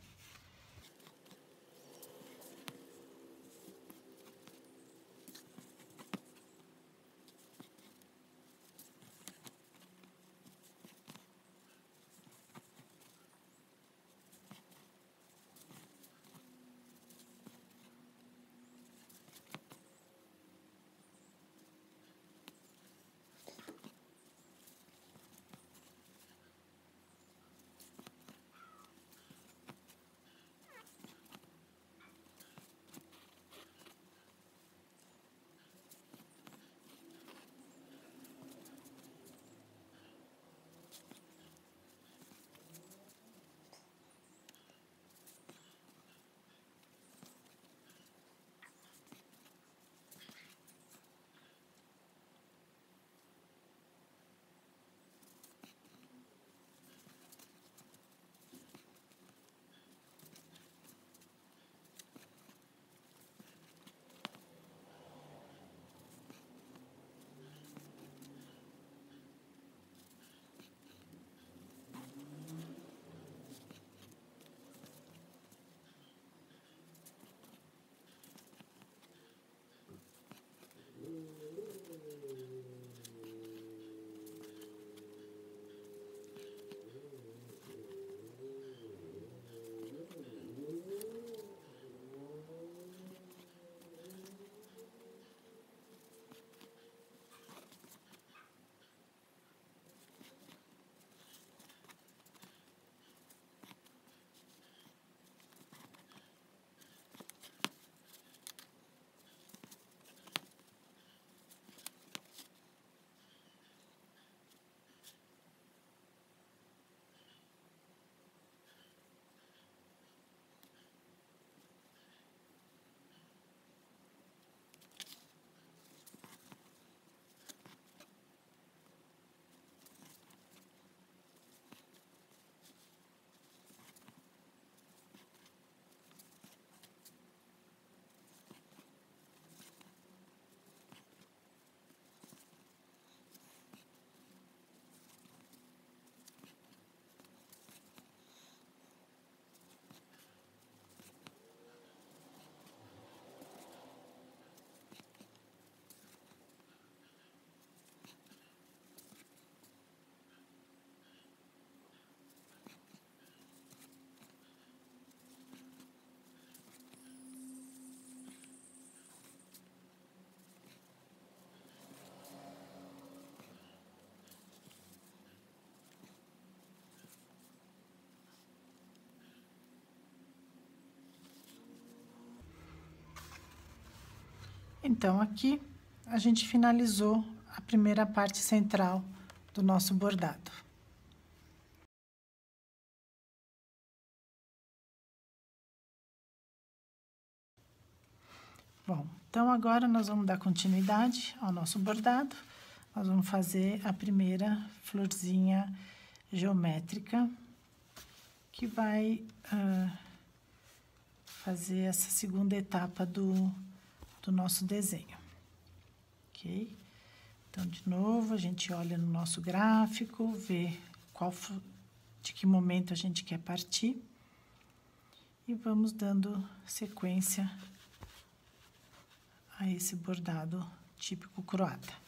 Então, aqui a gente finalizou a primeira parte central do nosso bordado. Bom, então agora nós vamos dar continuidade ao nosso bordado. Nós vamos fazer a primeira florzinha geométrica, que vai fazer essa segunda etapa do nosso desenho, ok? Então, de novo, a gente olha no nosso gráfico, vê de que momento a gente quer partir e vamos dando sequência a esse bordado típico croata.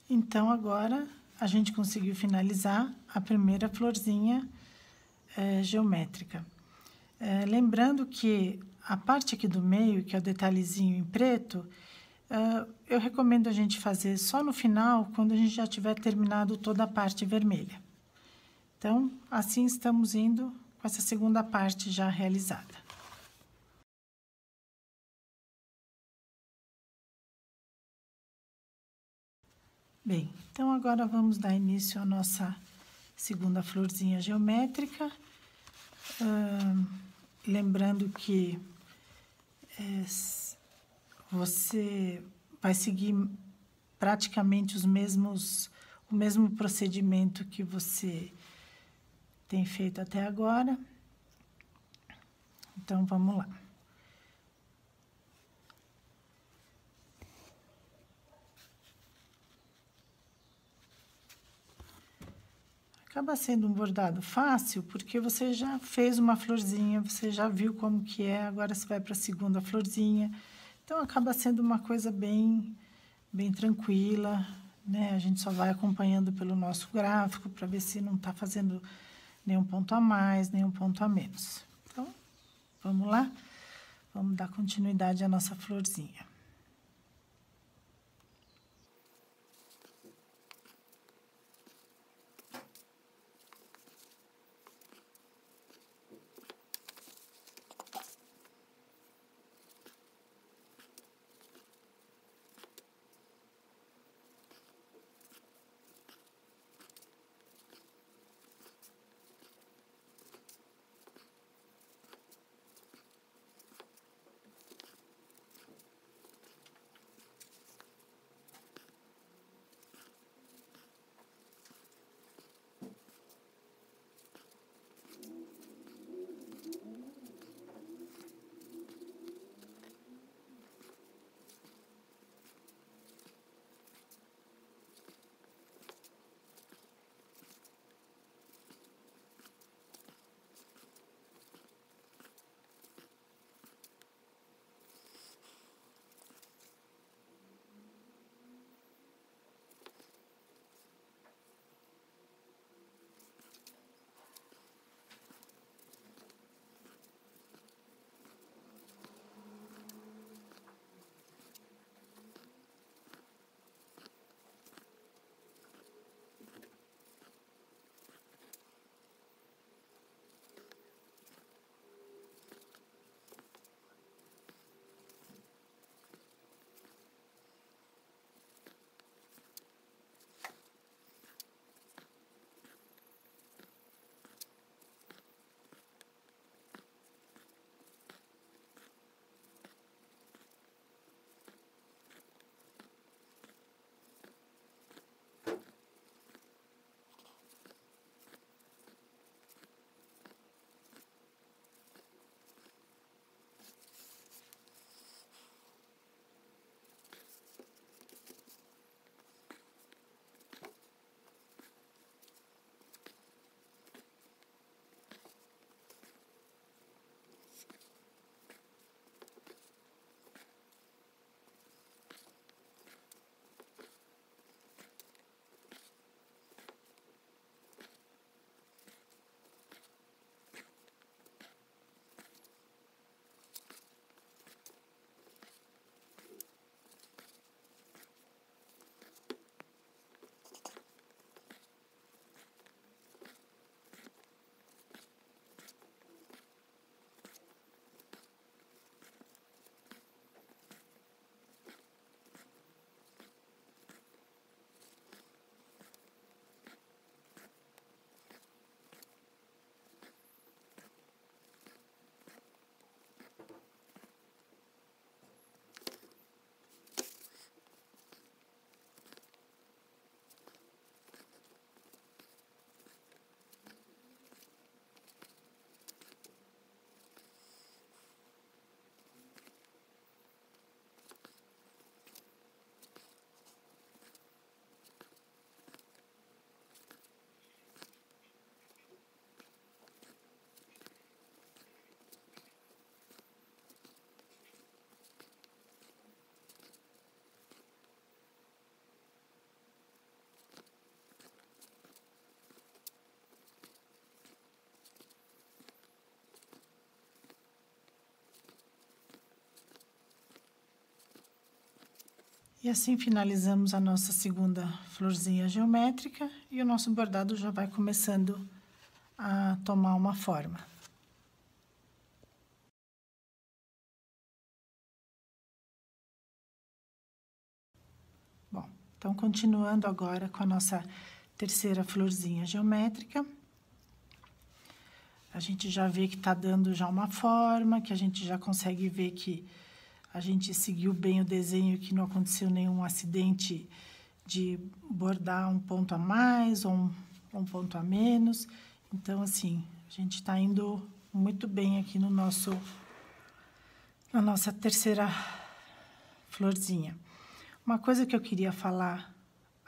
Então, agora a gente conseguiu finalizar a primeira florzinha geométrica. Lembrando que a parte aqui do meio, que é o detalhezinho em preto, Eu recomendo a gente fazer só no final, quando a gente já tiver terminado toda a parte vermelha. Então, assim estamos indo com essa segunda parte já realizada. Bem, então agora vamos dar início à nossa segunda florzinha geométrica. Lembrando que você vai seguir praticamente o mesmo procedimento que você tem feito até agora. Então, vamos lá. Acaba sendo um bordado fácil, porque você já fez uma florzinha, você já viu como que é, agora você vai para a segunda florzinha. Então, acaba sendo uma coisa bem tranquila, né? A gente só vai acompanhando pelo nosso gráfico para ver se não está fazendo nenhum ponto a mais, nenhum ponto a menos. Então, vamos lá? Vamos dar continuidade à nossa florzinha. E assim finalizamos a nossa segunda florzinha geométrica e o nosso bordado já vai começando a tomar uma forma. Bom, então continuando agora com a nossa terceira florzinha geométrica. A gente já vê que tá dando já uma forma, que a gente já consegue ver que a gente seguiu bem o desenho, que não aconteceu nenhum acidente de bordar um ponto a mais ou um ponto a menos. Então, assim, a gente está indo muito bem aqui na nossa terceira florzinha. Uma coisa que eu queria falar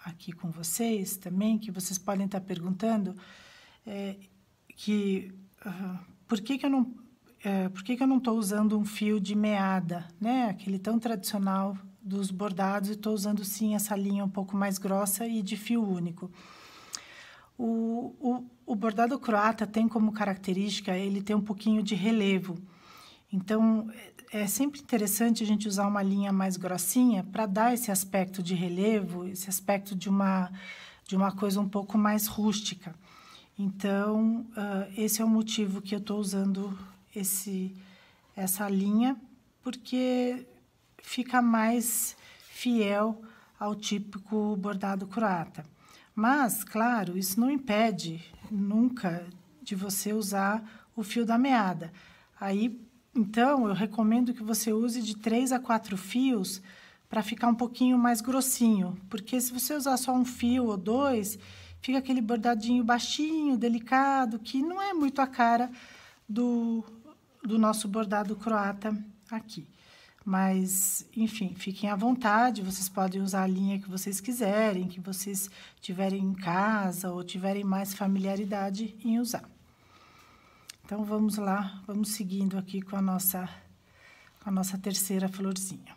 aqui com vocês também, que vocês podem estar perguntando, é que por que eu não estou usando um fio de meada, né? Aquele tão tradicional dos bordados, e estou usando sim essa linha um pouco mais grossa e de fio único. O bordado croata tem como característica ele ter um pouquinho de relevo. Então, é sempre interessante a gente usar uma linha mais grossinha para dar esse aspecto de relevo, esse aspecto de uma coisa um pouco mais rústica. Então, esse é o motivo que eu estou usando essa linha, porque fica mais fiel ao típico bordado croata. Mas, claro, isso não impede nunca de você usar o fio da meada. Aí, então, eu recomendo que você use de 3 a 4 fios para ficar um pouquinho mais grossinho, porque se você usar só um fio ou dois, fica aquele bordadinho baixinho, delicado, que não é muito a cara do nosso bordado croata aqui. Mas, enfim, fiquem à vontade, vocês podem usar a linha que vocês quiserem, que vocês tiverem em casa ou tiverem mais familiaridade em usar. Então, vamos lá, vamos seguindo aqui com a nossa terceira florzinha.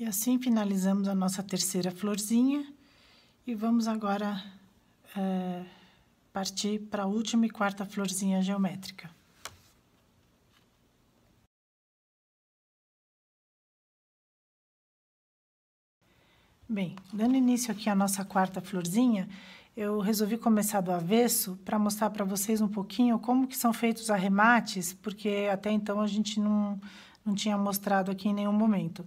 E assim finalizamos a nossa terceira florzinha e vamos agora partir para a última e quarta florzinha geométrica. Bem, dando início aqui à nossa quarta florzinha, eu resolvi começar do avesso para mostrar para vocês um pouquinho como que são feitos os arremates, porque até então a gente não tinha mostrado aqui em nenhum momento.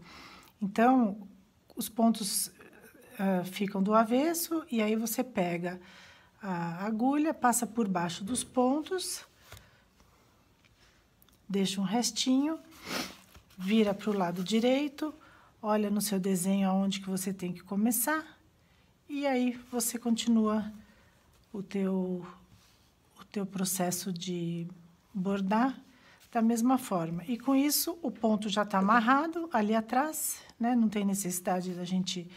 Então, os pontos ficam do avesso e aí você pega a agulha, passa por baixo dos pontos, deixa um restinho, vira para o lado direito, olha no seu desenho aonde que você tem que começar e aí você continua o teu processo de bordar da mesma forma. E com isso o ponto já está amarrado ali atrás, né? Não tem necessidade da gente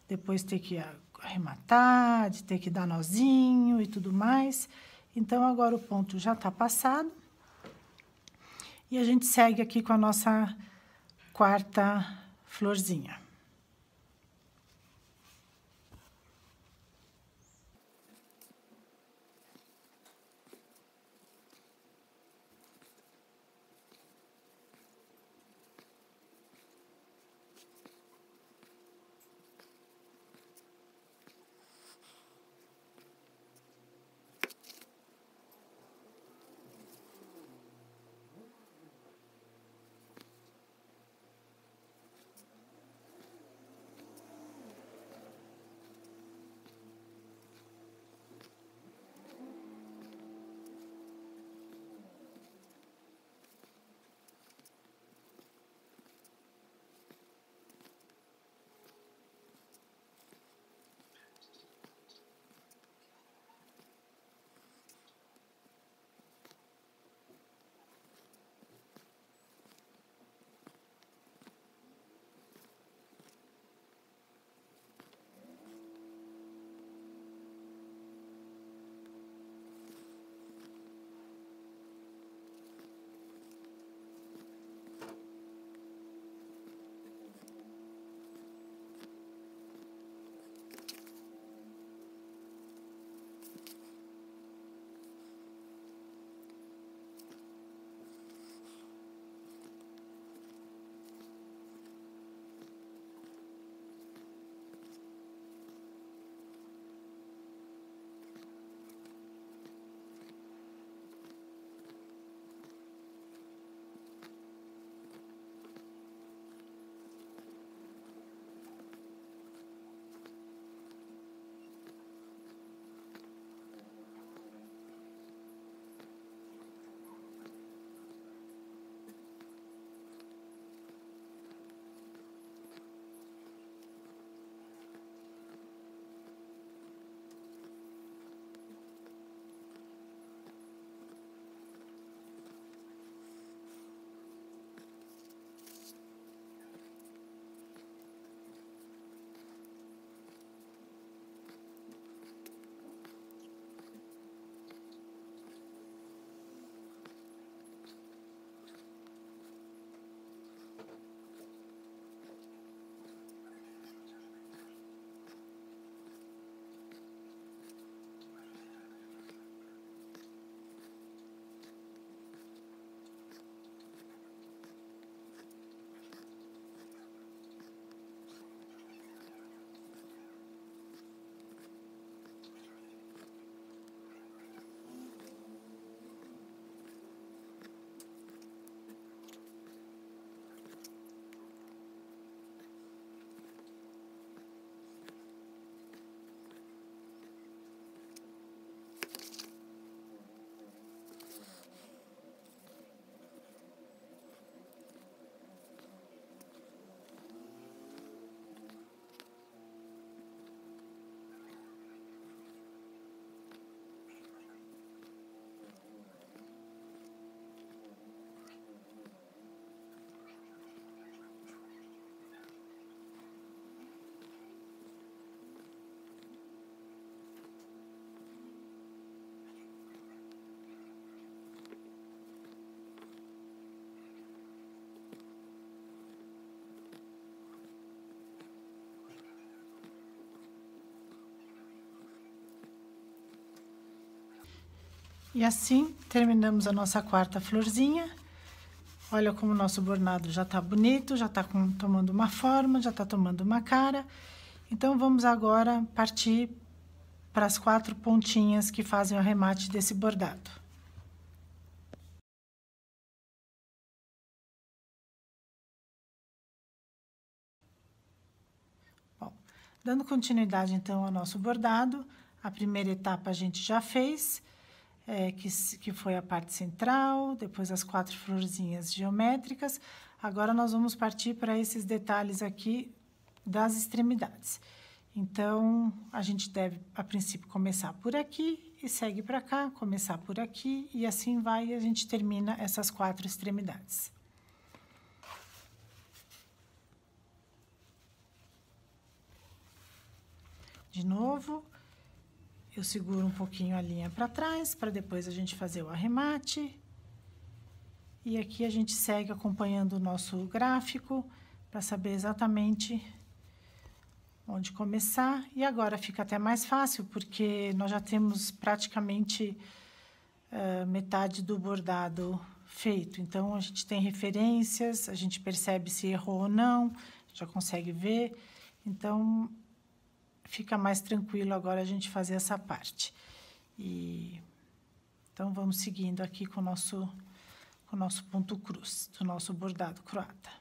depois ter que arrematar, de ter que dar nozinho e tudo mais. Então agora o ponto já está passado e a gente segue aqui com a nossa quarta florzinha. E assim terminamos a nossa quarta florzinha. Olha como o nosso bordado já tá bonito, já tá tomando uma forma, já tá tomando uma cara. Então vamos agora partir para as 4 pontinhas que fazem o arremate desse bordado. Bom, dando continuidade então ao nosso bordado, a primeira etapa a gente já fez, que foi a parte central, depois as 4 florzinhas geométricas. Agora nós vamos partir para esses detalhes aqui das extremidades. Então, a gente deve, a princípio, começar por aqui e segue para cá, começar por aqui e assim vai, e a gente termina essas 4 extremidades. De novo, eu seguro um pouquinho a linha para trás, para depois a gente fazer o arremate. E aqui a gente segue acompanhando o nosso gráfico para saber exatamente onde começar. E agora fica até mais fácil, porque nós já temos praticamente metade do bordado feito. Então, a gente tem referências, a gente percebe se errou ou não, já consegue ver. Então, fica mais tranquilo agora a gente fazer essa parte. Então, vamos seguindo aqui com o nosso ponto cruz do nosso bordado croata.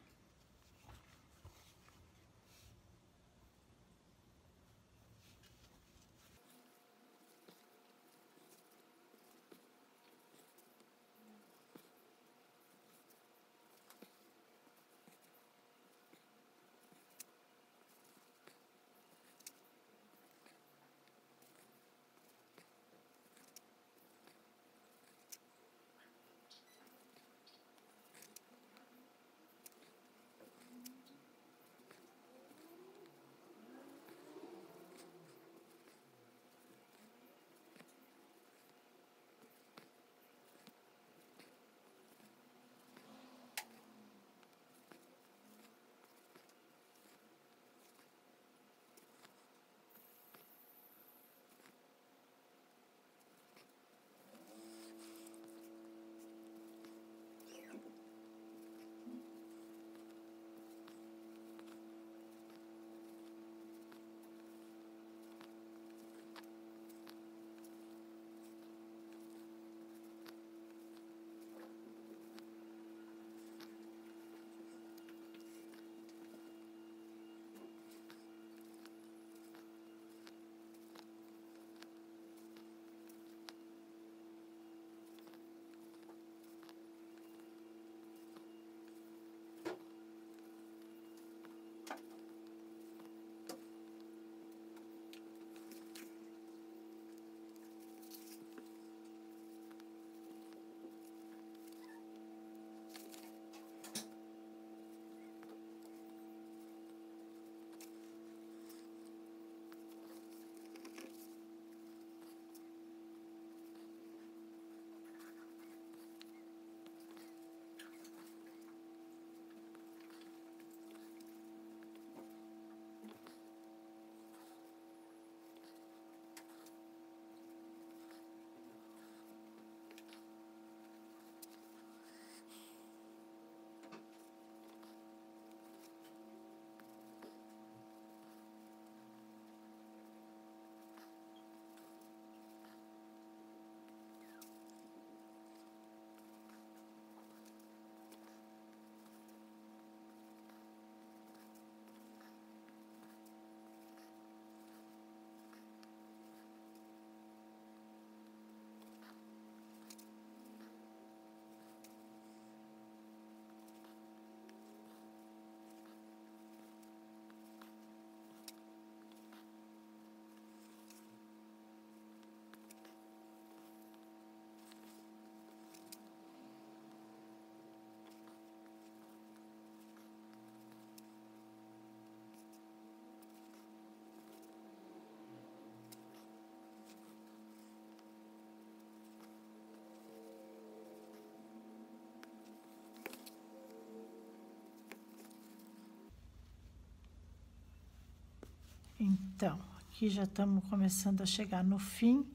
Então, aqui já estamos começando a chegar no fim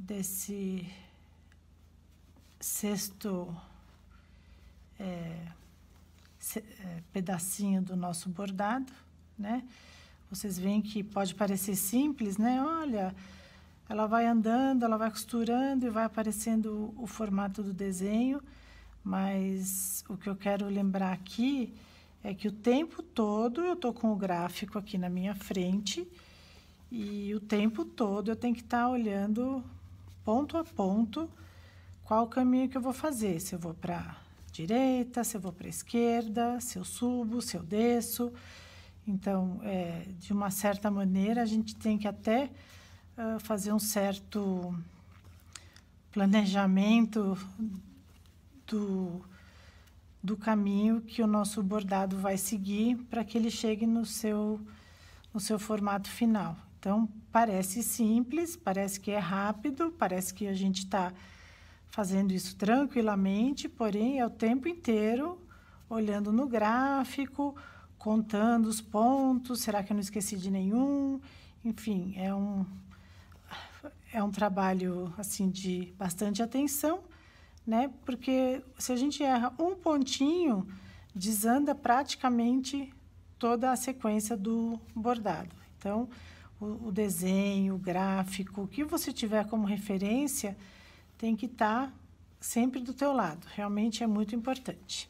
desse sexto pedacinho do nosso bordado, né? Vocês veem que pode parecer simples, né? Olha, ela vai andando, ela vai costurando e vai aparecendo o formato do desenho, mas o que eu quero lembrar aqui é que o tempo todo eu estou com o gráfico aqui na minha frente e o tempo todo eu tenho que estar olhando ponto a ponto qual o caminho que eu vou fazer, se eu vou para direita, se eu vou para esquerda, se eu subo, se eu desço. Então, de uma certa maneira, a gente tem que até fazer um certo planejamento do caminho que o nosso bordado vai seguir para que ele chegue no seu formato final. Então, parece simples, parece que é rápido, parece que a gente está fazendo isso tranquilamente, porém é o tempo inteiro olhando no gráfico, contando os pontos, será que eu não esqueci de nenhum? Enfim, é um trabalho assim de bastante atenção, né? Porque se a gente erra um pontinho, desanda praticamente toda a sequência do bordado. Então, o desenho, o gráfico, o que você tiver como referência tem que estar sempre do teu lado. Realmente é muito importante.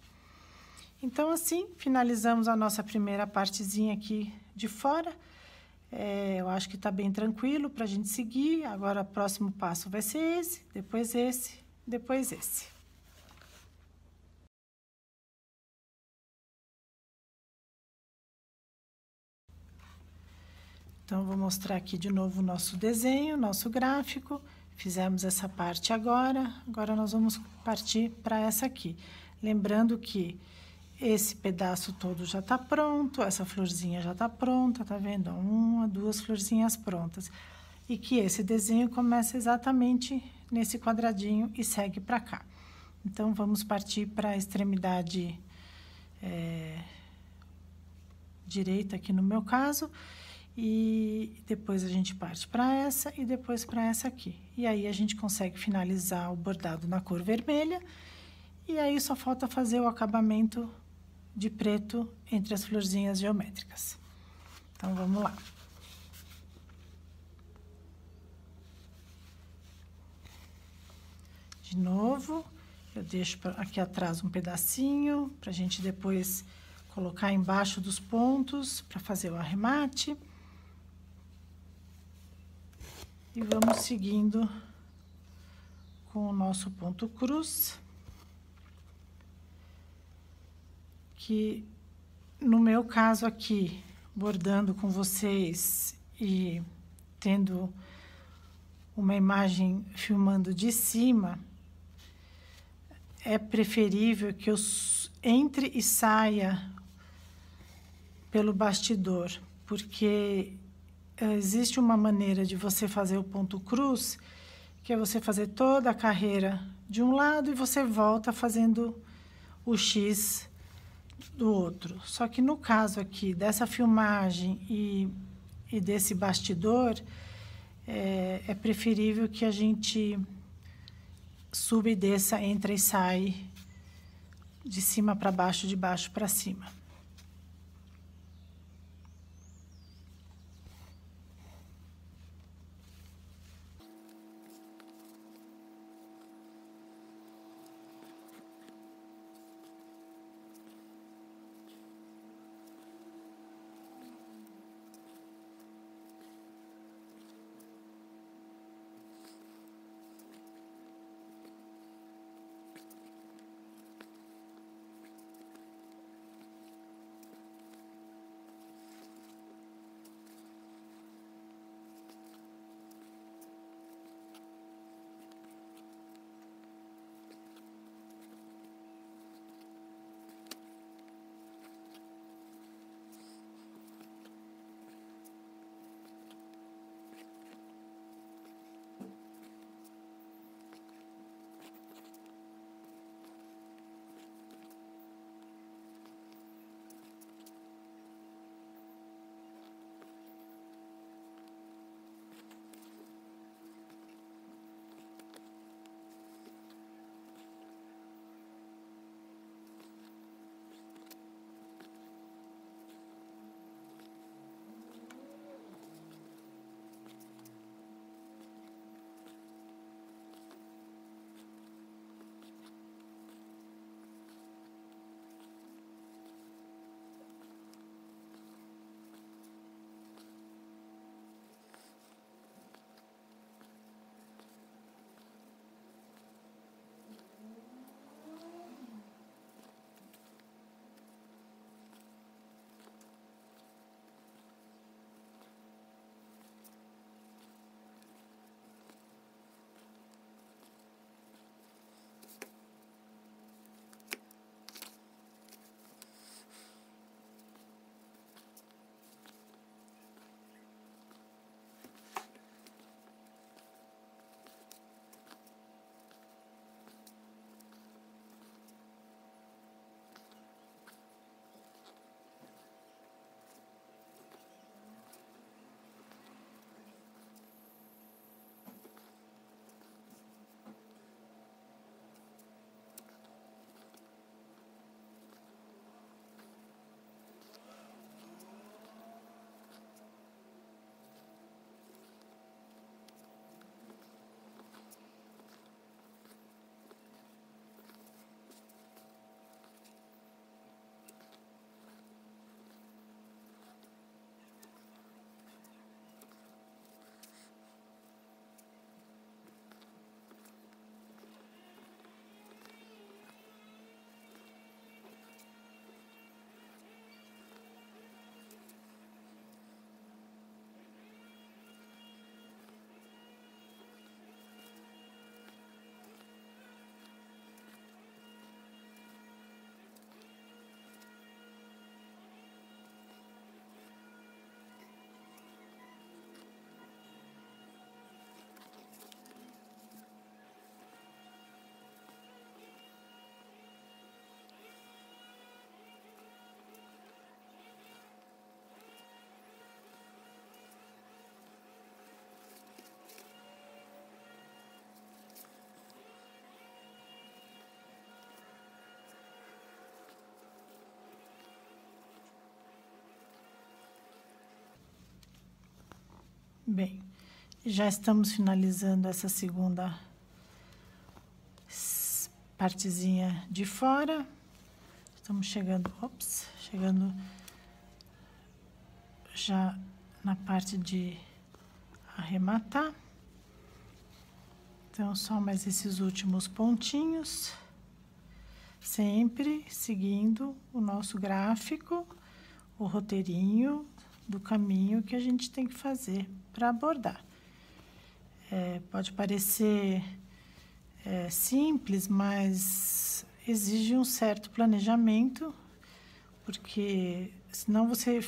Então, assim, finalizamos a nossa primeira partezinha aqui de fora. Eu acho que está bem tranquilo para a gente seguir. Agora, o próximo passo vai ser esse, depois esse, depois esse. Então, vou mostrar aqui de novo o nosso desenho, nosso gráfico. Fizemos essa parte agora nós vamos partir para essa aqui. Lembrando que esse pedaço todo já está pronto, essa florzinha já está pronta, tá vendo? Uma, duas florzinhas prontas. E que esse desenho começa exatamente nesse quadradinho e segue para cá. Então, vamos partir para a extremidade direita aqui no meu caso. E depois a gente parte para essa e depois para essa aqui. E aí a gente consegue finalizar o bordado na cor vermelha. E aí só falta fazer o acabamento de preto entre as florzinhas geométricas. Então, vamos lá. De novo, eu deixo aqui atrás um pedacinho para a gente depois colocar embaixo dos pontos para fazer o arremate. E vamos seguindo com o nosso ponto cruz, que no meu caso aqui, bordando com vocês e tendo uma imagem filmando de cima, é preferível que eu entre e saia pelo bastidor, porque existe uma maneira de você fazer o ponto cruz, que é você fazer toda a carreira de um lado e você volta fazendo o X do outro. Só que no caso aqui dessa filmagem e desse bastidor, é preferível que a gente suba e desça, entra e sai de cima para baixo, de baixo para cima. Bem, já estamos finalizando essa segunda partezinha de fora. Estamos chegando já na parte de arrematar. Então, só mais esses últimos pontinhos, sempre seguindo o nosso gráfico, o roteirinho do caminho que a gente tem que fazer para bordar. Pode parecer simples, mas exige um certo planejamento, porque senão você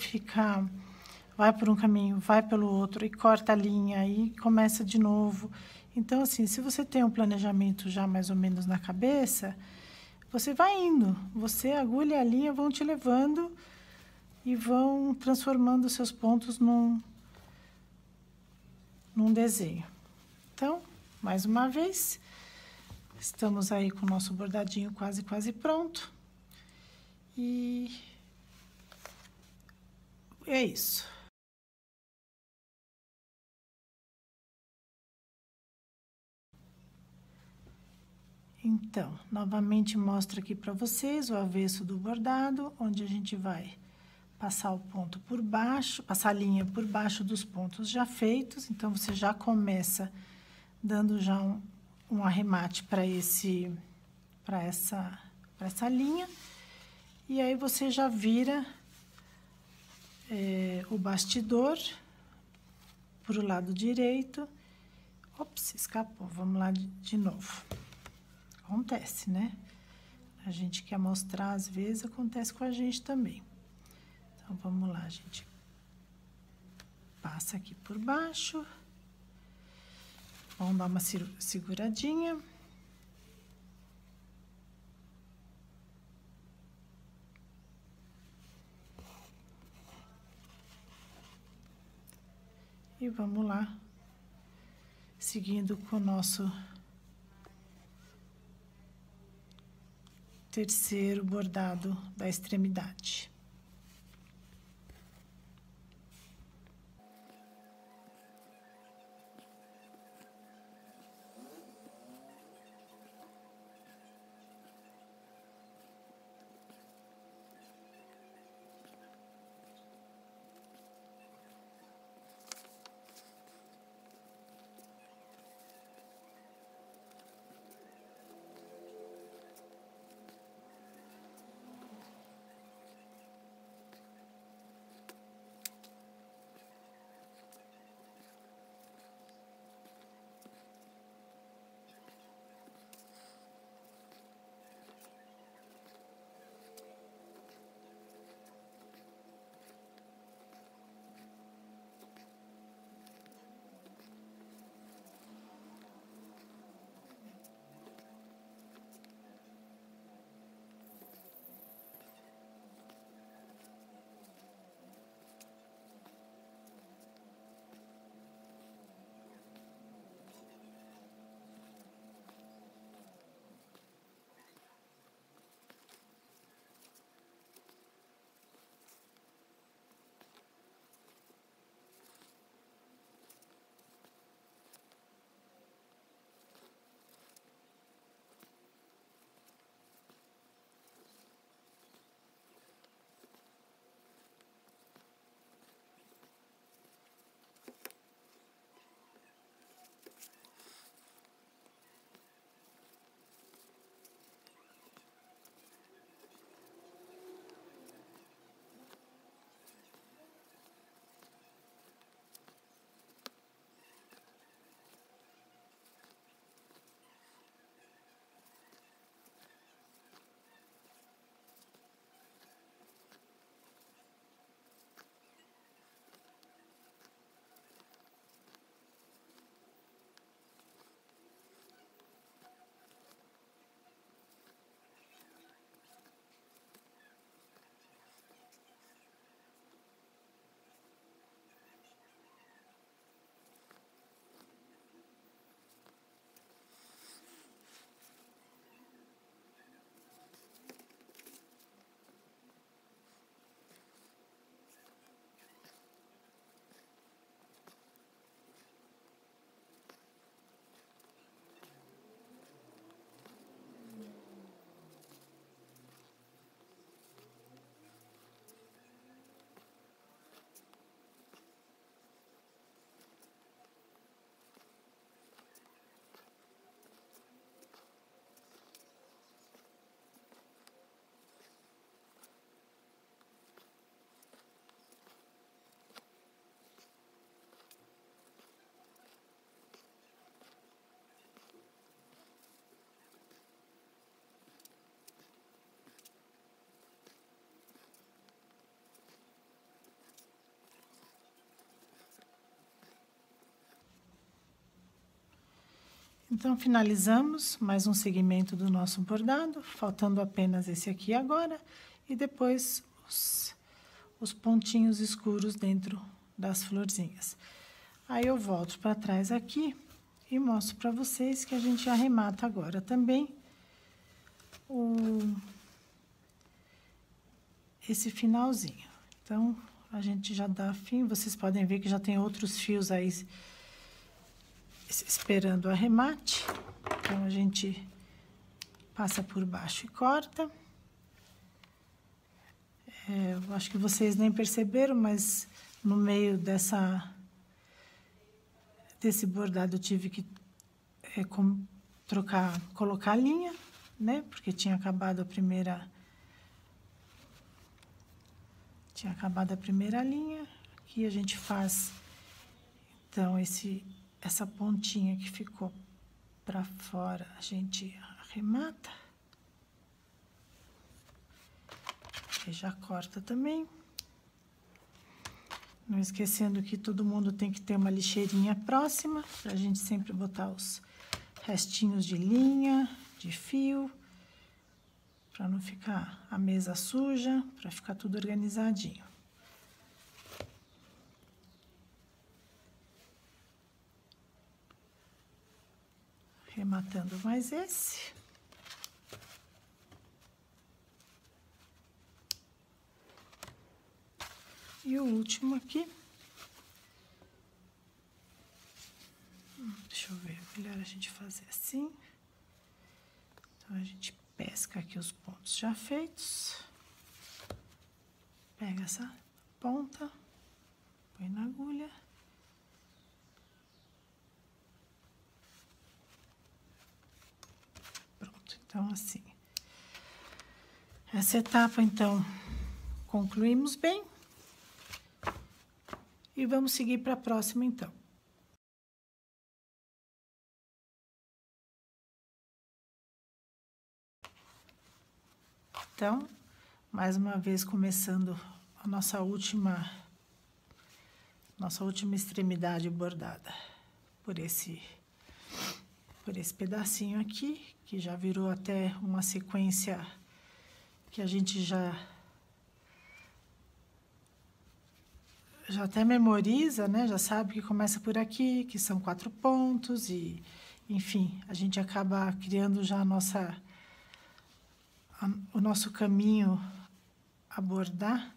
vai por um caminho, vai pelo outro e corta a linha e começa de novo. Então, assim, se você tem um planejamento já mais ou menos na cabeça, você vai indo, a agulha e a linha vão te levando e vão transformando os seus pontos num desenho. Então, mais uma vez, estamos aí com o nosso bordadinho quase pronto. E é isso. Então, novamente mostro aqui para vocês o avesso do bordado, onde a gente vai passar o ponto por baixo, passar a linha por baixo dos pontos já feitos. Então, você já começa dando já um arremate para essa linha. E aí, você já vira o bastidor para o lado direito. Ops, escapou. Vamos lá de novo. Acontece, né? A gente quer mostrar, às vezes, acontece com a gente também. Então, vamos lá, a gente passa aqui por baixo. Vamos dar uma seguradinha. E vamos lá, seguindo com o nosso terceiro bordado da extremidade. Então, finalizamos mais um segmento do nosso bordado, faltando apenas esse aqui agora, e depois os pontinhos escuros dentro das florzinhas. Aí eu volto para trás aqui e mostro para vocês que a gente arremata agora também esse finalzinho. Então, a gente já dá fim, vocês podem ver que já tem outros fios aí esperando o arremate. Então, a gente passa por baixo e corta. Eu acho que vocês nem perceberam, mas no meio desse bordado eu tive que colocar a linha, né? Porque tinha acabado a primeira linha. Aqui a gente faz, então, essa pontinha que ficou para fora, a gente arremata. E já corta também. Não esquecendo que todo mundo tem que ter uma lixeirinha próxima, para a gente sempre botar os restinhos de linha, de fio, para não ficar a mesa suja, para ficar tudo organizadinho. Rematando mais esse. E o último aqui. Deixa eu ver, melhor a gente fazer assim. Então, a gente pesca aqui os pontos já feitos. Pega essa ponta, põe na agulha. Pronto, então assim. Essa etapa, então, concluímos bem. E vamos seguir para a próxima, então. Então, mais uma vez começando a nossa última extremidade bordada por esse pedacinho aqui, que já virou até uma sequência que a gente já até memoriza, né? Já sabe que começa por aqui, que são 4 pontos e, enfim, a gente acaba criando já o nosso caminho a bordar,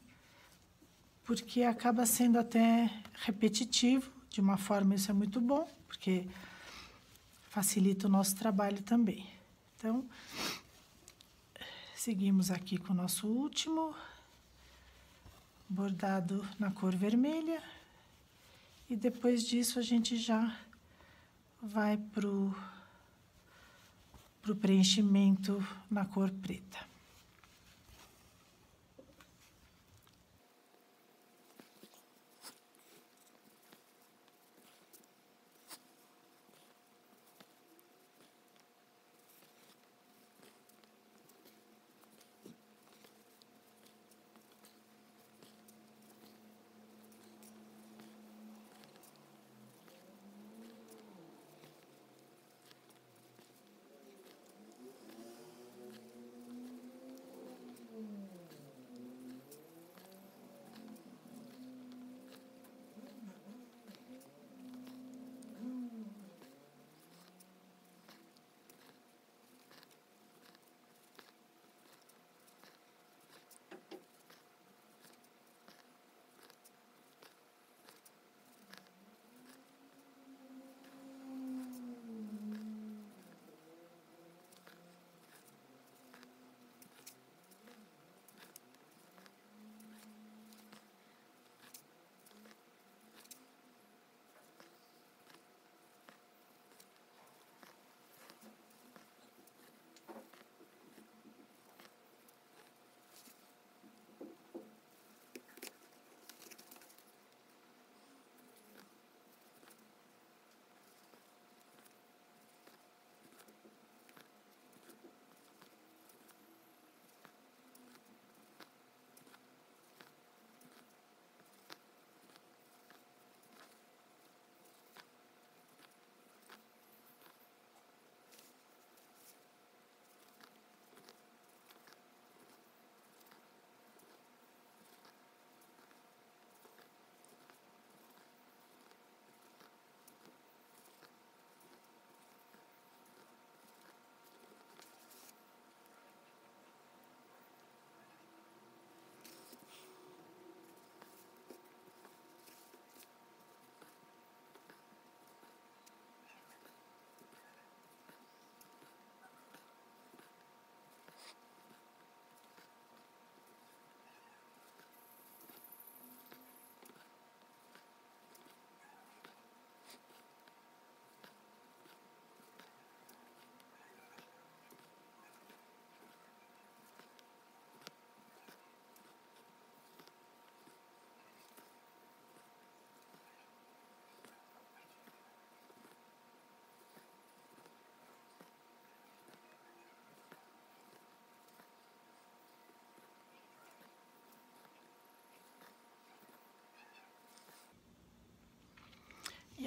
porque acaba sendo até repetitivo, de uma forma isso é muito bom, porque facilita o nosso trabalho também. Então, seguimos aqui com o nosso último bordado na cor vermelha, e depois disso a gente já vai pro preenchimento na cor preta.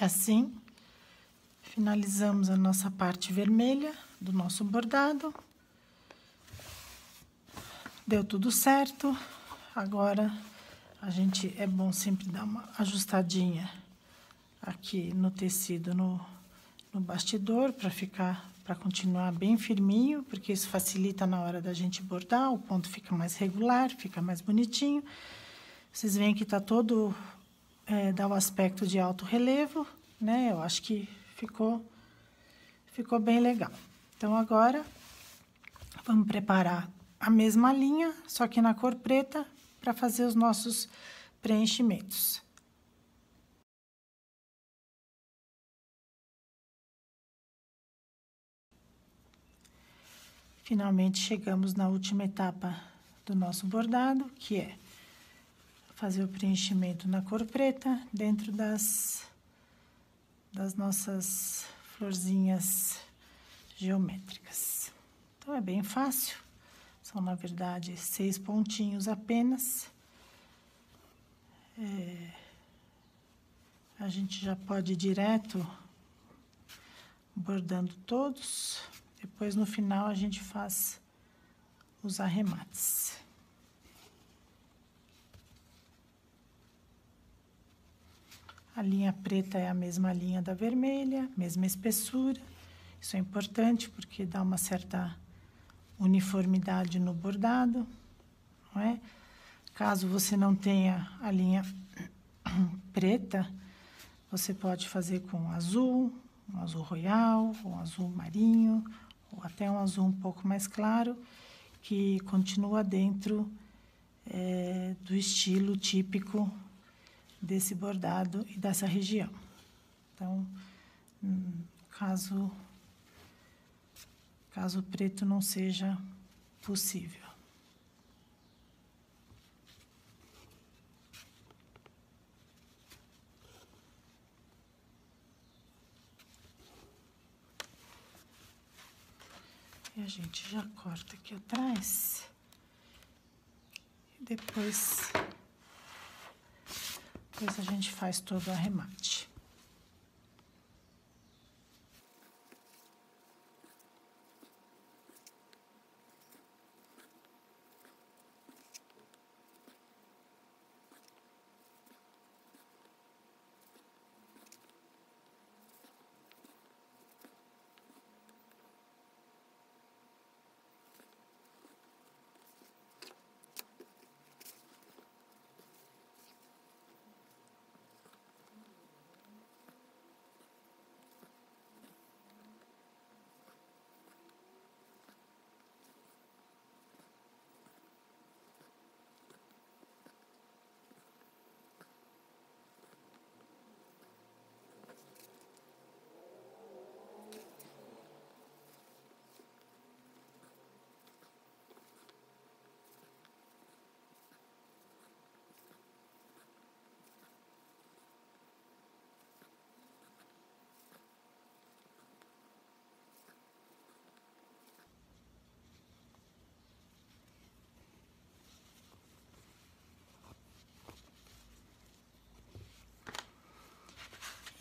assim, finalizamos a nossa parte vermelha do nosso bordado. Deu tudo certo. Agora, é bom sempre dar uma ajustadinha aqui no tecido, no bastidor, para continuar bem firminho, porque isso facilita na hora da gente bordar, o ponto fica mais regular, fica mais bonitinho. Vocês veem que tá todo, dá o aspecto de alto relevo, né? Eu acho que ficou bem legal. Então, agora, vamos preparar a mesma linha, só que na cor preta, para fazer os nossos preenchimentos. Finalmente, chegamos na última etapa do nosso bordado, que é fazer o preenchimento na cor preta dentro das nossas florzinhas geométricas. Então, é bem fácil. São, na verdade, 6 pontinhos apenas. A gente já pode ir direto bordando todos. Depois, no final, a gente faz os arremates. A linha preta é a mesma linha da vermelha, mesma espessura. Isso é importante porque dá uma certa uniformidade no bordado, não é? Caso você não tenha a linha preta, você pode fazer com azul, um azul royal, um azul marinho, ou até um azul um pouco mais claro, que continua dentro do estilo típico desse bordado e dessa região. Então, caso o preto não seja possível. E a gente já corta aqui atrás. E depois a gente faz todo o arremate.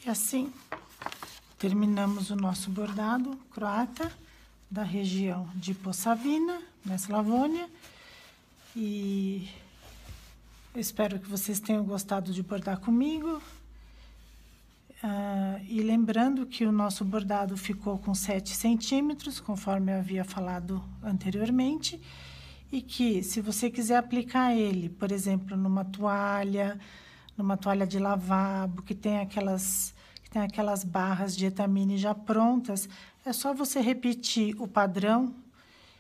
E assim, terminamos o nosso bordado croata da região de Posavina, na Eslavônia. E eu espero que vocês tenham gostado de bordar comigo. E lembrando que o nosso bordado ficou com 7 centímetros, conforme eu havia falado anteriormente. E que, se você quiser aplicar ele, por exemplo, numa toalha de lavabo, que tem aquelas barras de etamine já prontas, é só você repetir o padrão,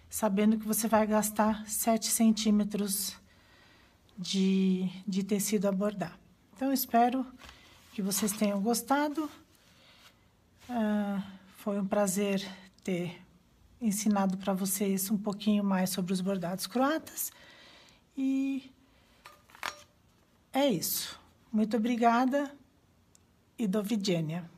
sabendo que você vai gastar 7 centímetros de tecido a bordar. Então, espero que vocês tenham gostado. Foi um prazer ter ensinado para vocês um pouquinho mais sobre os bordados croatas. E é isso. Muito obrigada e do vidjenia.